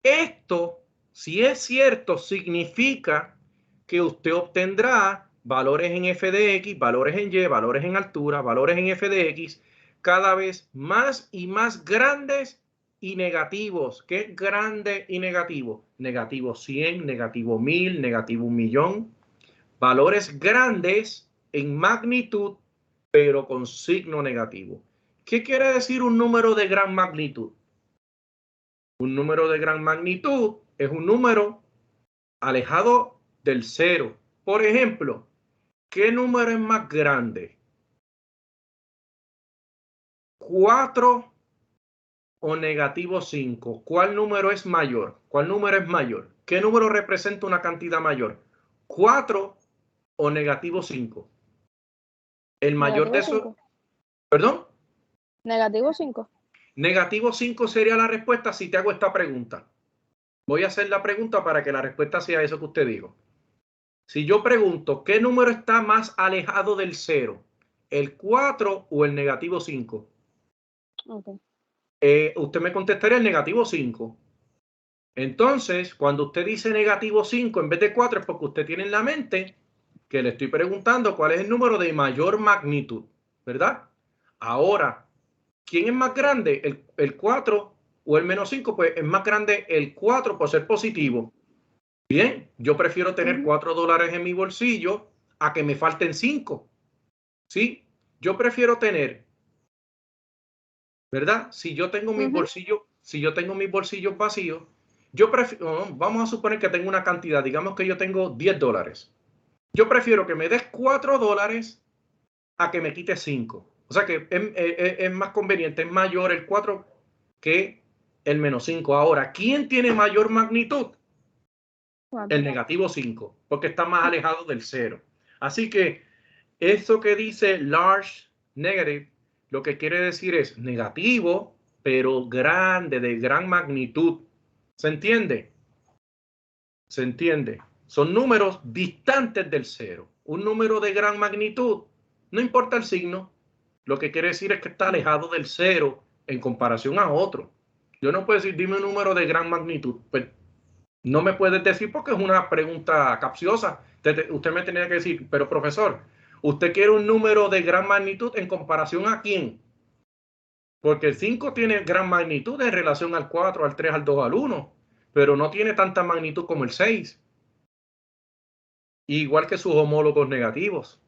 Esto, si es cierto, significa que usted obtendrá valores en f de x, valores en y, valores en altura, valores en f de x, cada vez más y más grandes y negativos. ¿Qué es grande y negativo? Negativo 100, negativo 1000, negativo 1.000.000. Valores grandes en magnitud, pero con signo negativo. ¿Qué quiere decir un número de gran magnitud? Un número de gran magnitud es un número alejado del cero. Por ejemplo, ¿qué número es más grande? ¿4 o negativo 5? ¿Cuál número es mayor? ¿Cuál número es mayor? ¿Qué número representa una cantidad mayor? ¿4 o negativo 5? El mayor de esos... ¿Perdón? Negativo 5. Negativo 5 sería la respuesta si te hago esta pregunta. Voy a hacer la pregunta para que la respuesta sea eso que usted dijo. Si yo pregunto, ¿qué número está más alejado del 0? ¿El 4 o el negativo 5? Okay. Usted me contestaría el negativo 5. Entonces, cuando usted dice negativo 5 en vez de 4 es porque usted tiene en la mente que le estoy preguntando cuál es el número de mayor magnitud, ¿verdad? Ahora, ¿quién es más grande? ¿El 4 o el menos 5? Pues es más grande el 4 por ser positivo. Bien, yo prefiero tener $4 en mi bolsillo a que me falten 5. ¿Sí? Yo prefiero tener, ¿verdad? Si yo tengo mis bolsillos, si yo tengo mis bolsillos vacíos, yo prefiero, vamos a suponer que tengo una cantidad, digamos que yo tengo $10. Yo prefiero que me des $4 a que me quites 5. O sea que es más conveniente, es mayor el 4 que el menos 5. Ahora, ¿quién tiene mayor magnitud? El negativo 5, porque está más alejado del 0. Así que eso que dice large negative, lo que quiere decir es negativo, pero grande, de gran magnitud. ¿Se entiende? ¿Se entiende? Son números distantes del 0. Un número de gran magnitud, no importa el signo, lo que quiere decir es que está alejado del 0 en comparación a otro. Yo no puedo decir, dime un número de gran magnitud. Pues no me puedes decir porque es una pregunta capciosa. Usted me tenía que decir, pero profesor, ¿usted quiere un número de gran magnitud en comparación a quién? Porque el 5 tiene gran magnitud en relación al 4, al 3, al 2, al 1, pero no tiene tanta magnitud como el 6. Igual que sus homólogos negativos.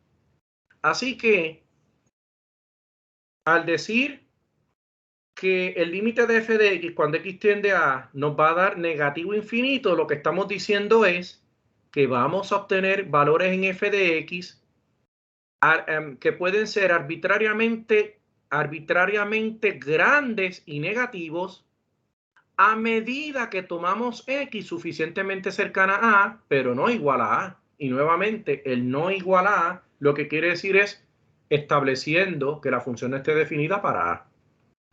Así que, al decir que el límite de f de x cuando x tiende a a nos va a dar negativo infinito, lo que estamos diciendo es que vamos a obtener valores en f de x que pueden ser arbitrariamente grandes y negativos a medida que tomamos x suficientemente cercana a a, pero no igual a a. Y nuevamente, el no igual a a lo que quiere decir es estableciendo que la función no esté definida para a.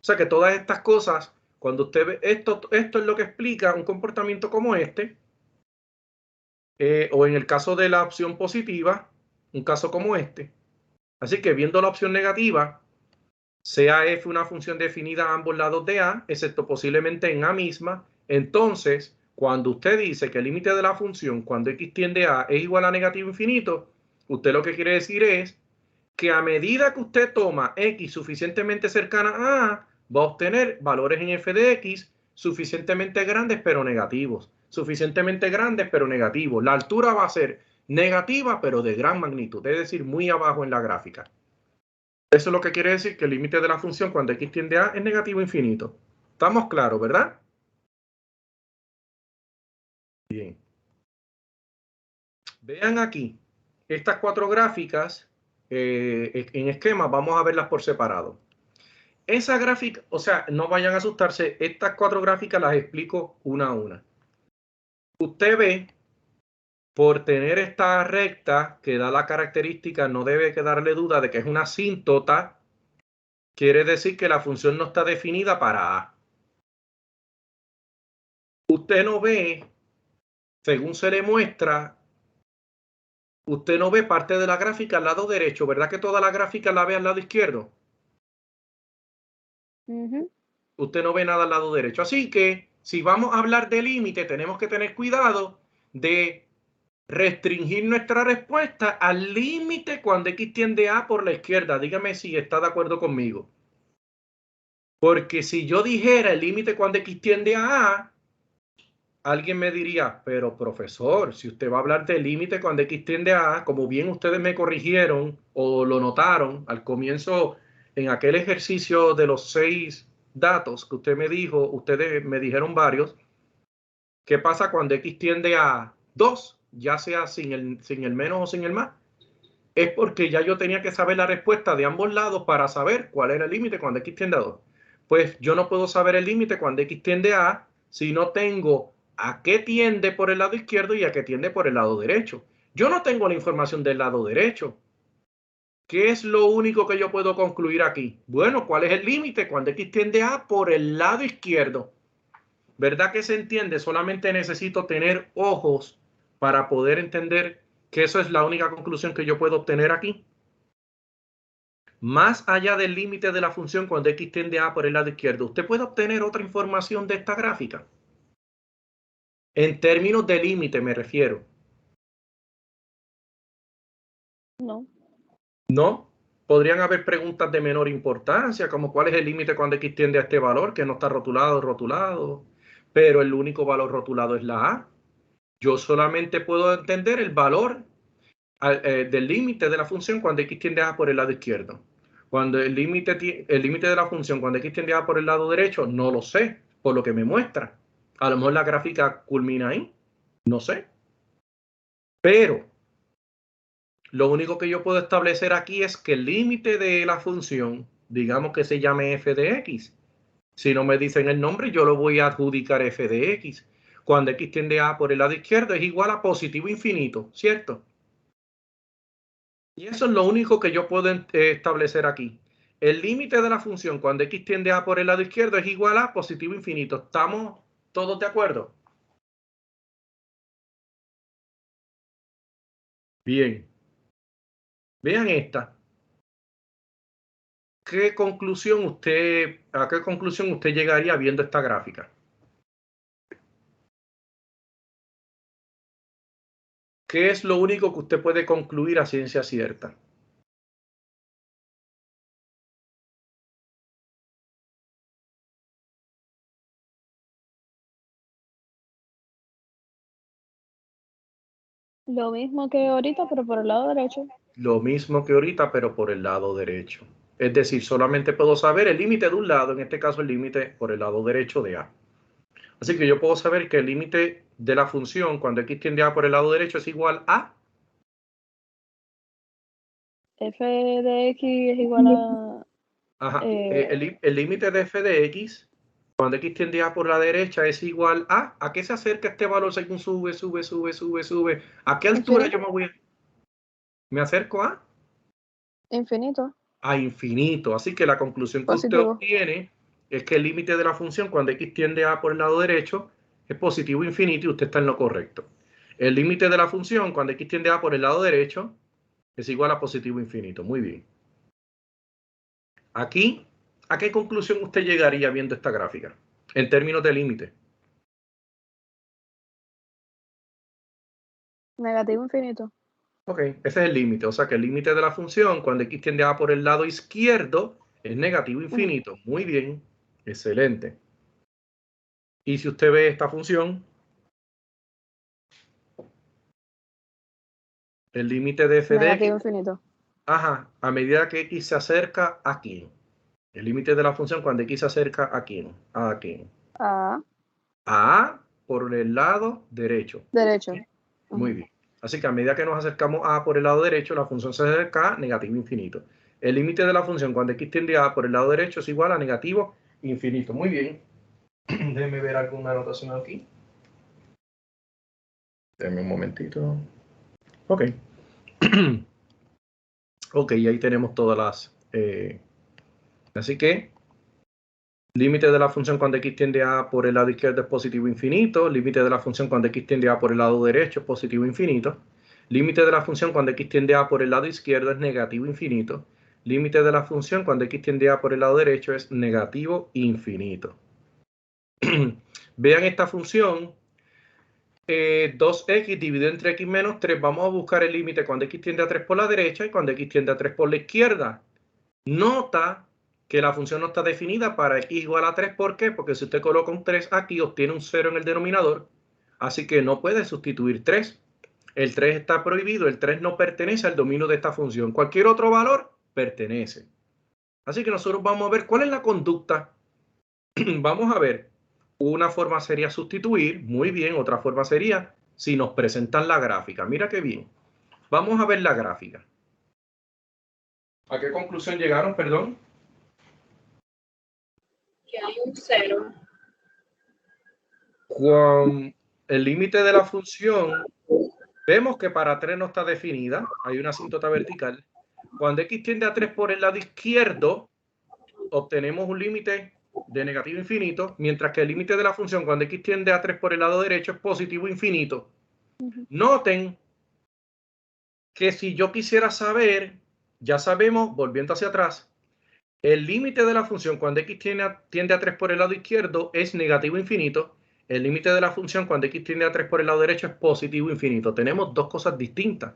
O sea que todas estas cosas, cuando usted ve esto es lo que explica un comportamiento como este, o en el caso de la opción positiva, un caso como este. Así que viendo la opción negativa, sea f una función definida a ambos lados de a, excepto posiblemente en a misma, entonces, cuando usted dice que el límite de la función cuando x tiende a es igual a negativo infinito, usted lo que quiere decir es que a medida que usted toma x suficientemente cercana a a, va a obtener valores en f de x suficientemente grandes pero negativos. Suficientemente grandes pero negativos. La altura va a ser negativa pero de gran magnitud, es decir, muy abajo en la gráfica. Eso es lo que quiere decir que el límite de la función cuando x tiende a es negativo infinito. ¿Estamos claros, verdad? Bien. Vean aquí, estas 4 gráficas en esquema, vamos a verlas por separado. Esa gráfica, o sea, no vayan a asustarse, estas 4 gráficas las explico una a una. Usted ve, por tener esta recta que da la característica, no debe quedarle duda de que es una asíntota, quiere decir que la función no está definida para A. Usted no ve, según se le muestra, usted no ve parte de la gráfica al lado derecho, ¿verdad que toda la gráfica la ve al lado izquierdo? Usted no ve nada al lado derecho. Así que si vamos a hablar de límite, tenemos que tener cuidado de restringir nuestra respuesta al límite cuando x tiende a por la izquierda. Dígame si está de acuerdo conmigo. Porque si yo dijera el límite cuando x tiende a, alguien me diría, pero profesor, si usted va a hablar del límite cuando x tiende a, como bien ustedes me corrigieron o lo notaron al comienzo en aquel ejercicio de los 6 datos que usted me dijo, ustedes me dijeron varios, ¿qué pasa cuando x tiende a 2, ya sea sin el menos o sin el más? Es porque ya yo tenía que saber la respuesta de ambos lados para saber cuál era el límite cuando x tiende a 2. Pues yo no puedo saber el límite cuando x tiende a si no tengo a qué tiende por el lado izquierdo y a qué tiende por el lado derecho. Yo no tengo la información del lado derecho. ¿Qué es lo único que yo puedo concluir aquí? Bueno, ¿cuál es el límite cuando x tiende a por el lado izquierdo? ¿Verdad que se entiende? Solamente necesito tener ojos para poder entender que eso es la única conclusión que yo puedo obtener aquí. Más allá del límite de la función cuando x tiende a por el lado izquierdo, ¿usted puede obtener otra información de esta gráfica? En términos de límite me refiero. No. No. Podrían haber preguntas de menor importancia, como cuál es el límite cuando x tiende a este valor, que no está rotulado. Pero el único valor rotulado es la a. Yo solamente puedo entender el valor del límite de la función cuando x tiende a por el lado izquierdo. Cuando el límite de la función cuando x tiende a por el lado derecho, no lo sé, por lo que me muestra. A lo mejor la gráfica culmina ahí, no sé. Pero lo único que yo puedo establecer aquí es que el límite de la función, digamos que se llame f de x. Si no me dicen el nombre, yo lo voy a adjudicar f de x. Cuando x tiende a por el lado izquierdo es igual a positivo infinito, ¿cierto? Y eso es lo único que yo puedo establecer aquí. El límite de la función cuando x tiende a por el lado izquierdo es igual a positivo infinito. ¿Estamos todos de acuerdo? Bien. Vean esta. ¿A qué conclusión usted llegaría viendo esta gráfica? ¿Qué es lo único que usted puede concluir a ciencia cierta? Lo mismo que ahorita, pero por el lado derecho. Lo mismo que ahorita, pero por el lado derecho. Es decir, solamente puedo saber el límite de un lado, en este caso el límite por el lado derecho de A. Así que yo puedo saber que el límite de la función cuando x tiende a por el lado derecho es igual a F de X es igual a... ajá, el límite de f de x cuando x tiende a por la derecha es igual ¿a qué se acerca este valor según sube? ¿A qué altura infinito. yo me acerco a? Infinito. A infinito. Así que la conclusión que usted Positivo. obtiene es que el límite de la función cuando x tiende a por el lado derecho es positivo infinito y usted está en lo correcto. El límite de la función cuando x tiende a por el lado derecho es igual a positivo infinito. Muy bien. Aquí, ¿a qué conclusión usted llegaría viendo esta gráfica? En términos de límite. Negativo infinito. Ok, ese es el límite. O sea que el límite de la función cuando x tiende a por el lado izquierdo es negativo infinito. Muy bien. Excelente. Y si usted ve esta función, el límite de f de Negativo x, infinito. Ajá, a medida que x se acerca a quién. El límite de la función cuando x se acerca a quién. ¿A quién? A. A por el lado derecho. Derecho. Muy bien. Así que a medida que nos acercamos a por el lado derecho, la función se acerca a negativo infinito. El límite de la función cuando x tiende a por el lado derecho es igual a negativo infinito. Muy bien. Déjenme ver alguna anotación aquí. Déjenme un momentito. Ok. Ok, ahí tenemos todas las... así que límite de la función cuando x tiende a por el lado izquierdo es positivo infinito. Límite de la función cuando x tiende a por el lado derecho es positivo infinito. Límite de la función cuando x tiende a por el lado izquierdo es negativo infinito. Límite de la función cuando x tiende a por el lado derecho es negativo infinito. Vean esta función. 2x dividido entre x menos 3. Vamos a buscar el límite cuando x tiende a 3 por la derecha y cuando x tiende a 3 por la izquierda. Nota que la función no está definida para x igual a 3. ¿Por qué? Porque si usted coloca un 3 aquí, obtiene un 0 en el denominador. Así que no puede sustituir 3. El 3 está prohibido. El 3 no pertenece al dominio de esta función. Cualquier otro valor pertenece. Así que nosotros vamos a ver cuál es la conducta. Vamos a ver. Una forma sería sustituir. Muy bien. Otra forma sería si nos presentan la gráfica. Mira qué bien. Vamos a ver la gráfica. ¿A qué conclusión llegaron? Perdón. Que hay un 0. Con el límite de la función, vemos que para 3 no está definida. Hay una asíntota vertical. Cuando x tiende a 3 por el lado izquierdo, obtenemos un límite de negativo infinito, mientras que el límite de la función cuando x tiende a 3 por el lado derecho es positivo infinito. Noten que si yo quisiera saber, ya sabemos, volviendo hacia atrás, el límite de la función cuando x tiende a 3 por el lado izquierdo es negativo infinito. El límite de la función cuando x tiende a 3 por el lado derecho es positivo infinito. Tenemos dos cosas distintas.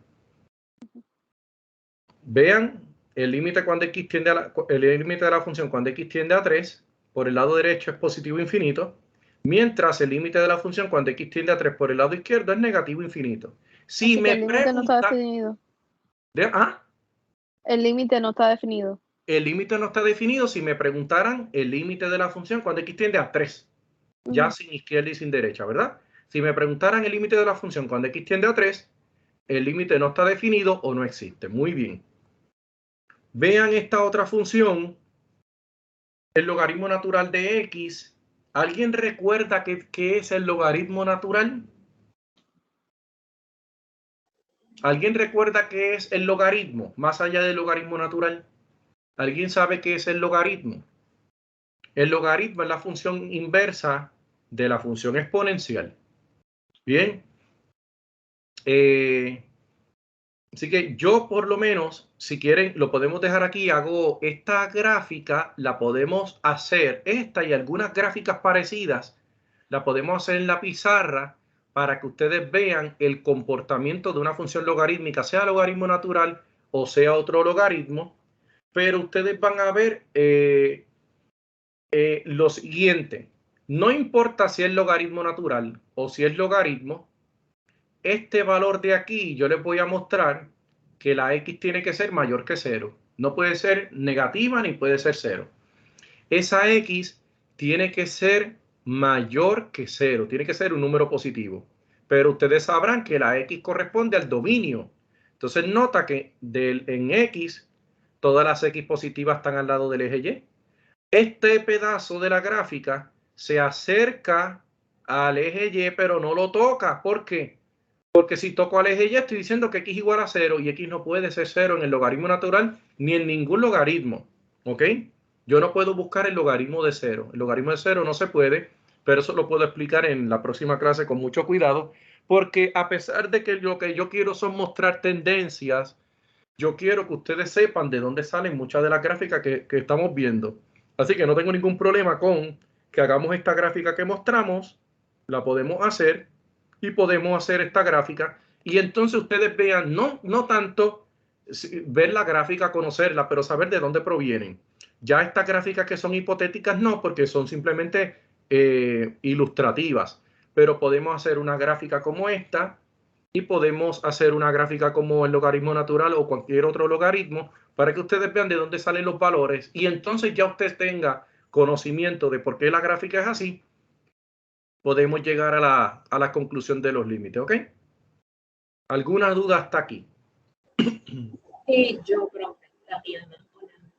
Vean, el límite cuando x tiende a el límite de la función cuando x tiende a 3 por el lado derecho es positivo infinito, mientras el límite de la función cuando x tiende a 3 por el lado izquierdo es negativo infinito. Si me el límite no está pregunta, definido. ¿ah? El límite no está definido. El límite no está definido si me preguntaran el límite de la función cuando x tiende a 3. Ya sin izquierda y sin derecha, ¿verdad? Si me preguntaran el límite de la función cuando x tiende a 3, el límite no está definido o no existe. Muy bien. Vean esta otra función, el logaritmo natural de x. ¿Alguien recuerda qué es el logaritmo natural? ¿Alguien recuerda qué es el logaritmo, más allá del logaritmo natural? ¿Alguien sabe qué es el logaritmo? El logaritmo es la función inversa de la función exponencial. Bien. Así que yo por lo menos, si quieren, lo podemos dejar aquí. Hago esta gráfica, la podemos hacer, esta y algunas gráficas parecidas, la podemos hacer en la pizarra para que ustedes vean el comportamiento de una función logarítmica, sea logaritmo natural o sea otro logaritmo. Pero ustedes van a ver lo siguiente. No importa si es logaritmo natural o si es logaritmo, este valor de aquí yo les voy a mostrar que la x tiene que ser mayor que 0. No puede ser negativa ni puede ser 0. Esa x tiene que ser mayor que 0. Tiene que ser un número positivo. Pero ustedes sabrán que la x corresponde al dominio. Entonces nota que en x todas las x positivas están al lado del eje Y. Este pedazo de la gráfica se acerca al eje Y, pero no lo toca. ¿Por qué? Porque si toco al eje Y, estoy diciendo que x igual a 0 y x no puede ser 0 en el logaritmo natural ni en ningún logaritmo. ¿Ok? Yo no puedo buscar el logaritmo de 0. El logaritmo de 0 no se puede, pero eso lo puedo explicar en la próxima clase con mucho cuidado, porque a pesar de que lo que yo quiero son mostrar tendencias, yo quiero que ustedes sepan de dónde salen muchas de las gráficas que estamos viendo. Así que no tengo ningún problema con que hagamos esta gráfica que mostramos, la podemos hacer y podemos hacer esta gráfica y entonces ustedes vean, no tanto ver la gráfica, conocerla, pero saber de dónde provienen. Ya estas gráficas que son hipotéticas no, porque son simplemente ilustrativas, pero podemos hacer una gráfica como esta y podemos hacer una gráfica como el logaritmo natural o cualquier otro logaritmo para que ustedes vean de dónde salen los valores y entonces ya usted tenga conocimiento de por qué la gráfica es así, podemos llegar a la conclusión de los límites, ¿ok? ¿Alguna duda hasta aquí? Sí, yo, profe, Tatiana.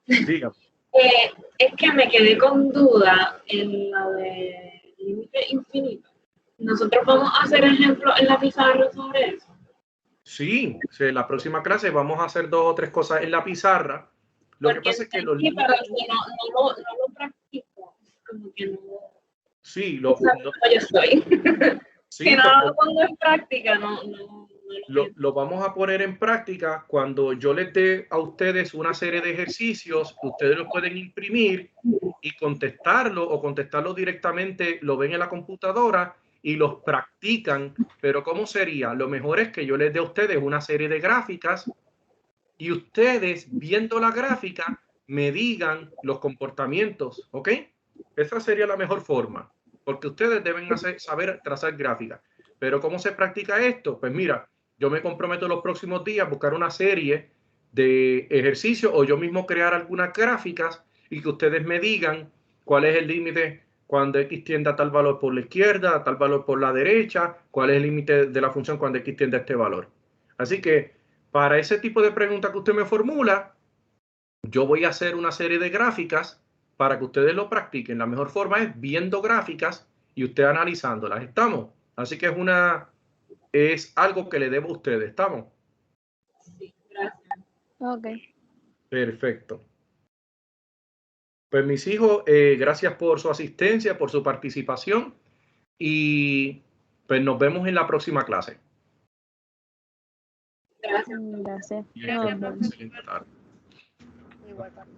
Dígame. Es que me quedé con duda en la de límite infinito. ¿Nosotros vamos a hacer ejemplos en la pizarra sobre eso? Sí, en la próxima clase vamos a hacer 2 o 3 cosas en la pizarra. Lo que Porque pasa es que los sí, límites... pero si no lo practico, como que no... Sí, No sabes cómo yo estoy. sí, Si no porque lo pongo en práctica, no lo vamos a poner en práctica cuando yo les dé a ustedes una serie de ejercicios, ustedes los pueden imprimir y contestarlo o contestarlo directamente, lo ven en la computadora y los practican. Pero ¿cómo sería? Lo mejor es que yo les dé a ustedes una serie de gráficas y ustedes viendo la gráfica me digan los comportamientos, ¿ok? Esa sería la mejor forma, porque ustedes deben saber trazar gráficas. Pero ¿cómo se practica esto? Pues mira, yo me comprometo los próximos días a buscar una serie de ejercicios o yo mismo crear algunas gráficas y que ustedes me digan cuál es el límite cuando X tiende a tal valor por la izquierda, a tal valor por la derecha, cuál es el límite de la función cuando X tiende a este valor. Así que para ese tipo de preguntas que usted me formula, yo voy a hacer una serie de gráficas para que ustedes lo practiquen. La mejor forma es viendo gráficas y usted analizándolas. ¿Estamos? Así que es algo que le debo a ustedes. ¿Estamos? Sí, gracias. Ok. Perfecto. Pues mis hijos, gracias por su asistencia, por su participación y pues nos vemos en la próxima clase. Gracias. Gracias. Y Nos tengan una vemos. excelente tarde. Igual, papá.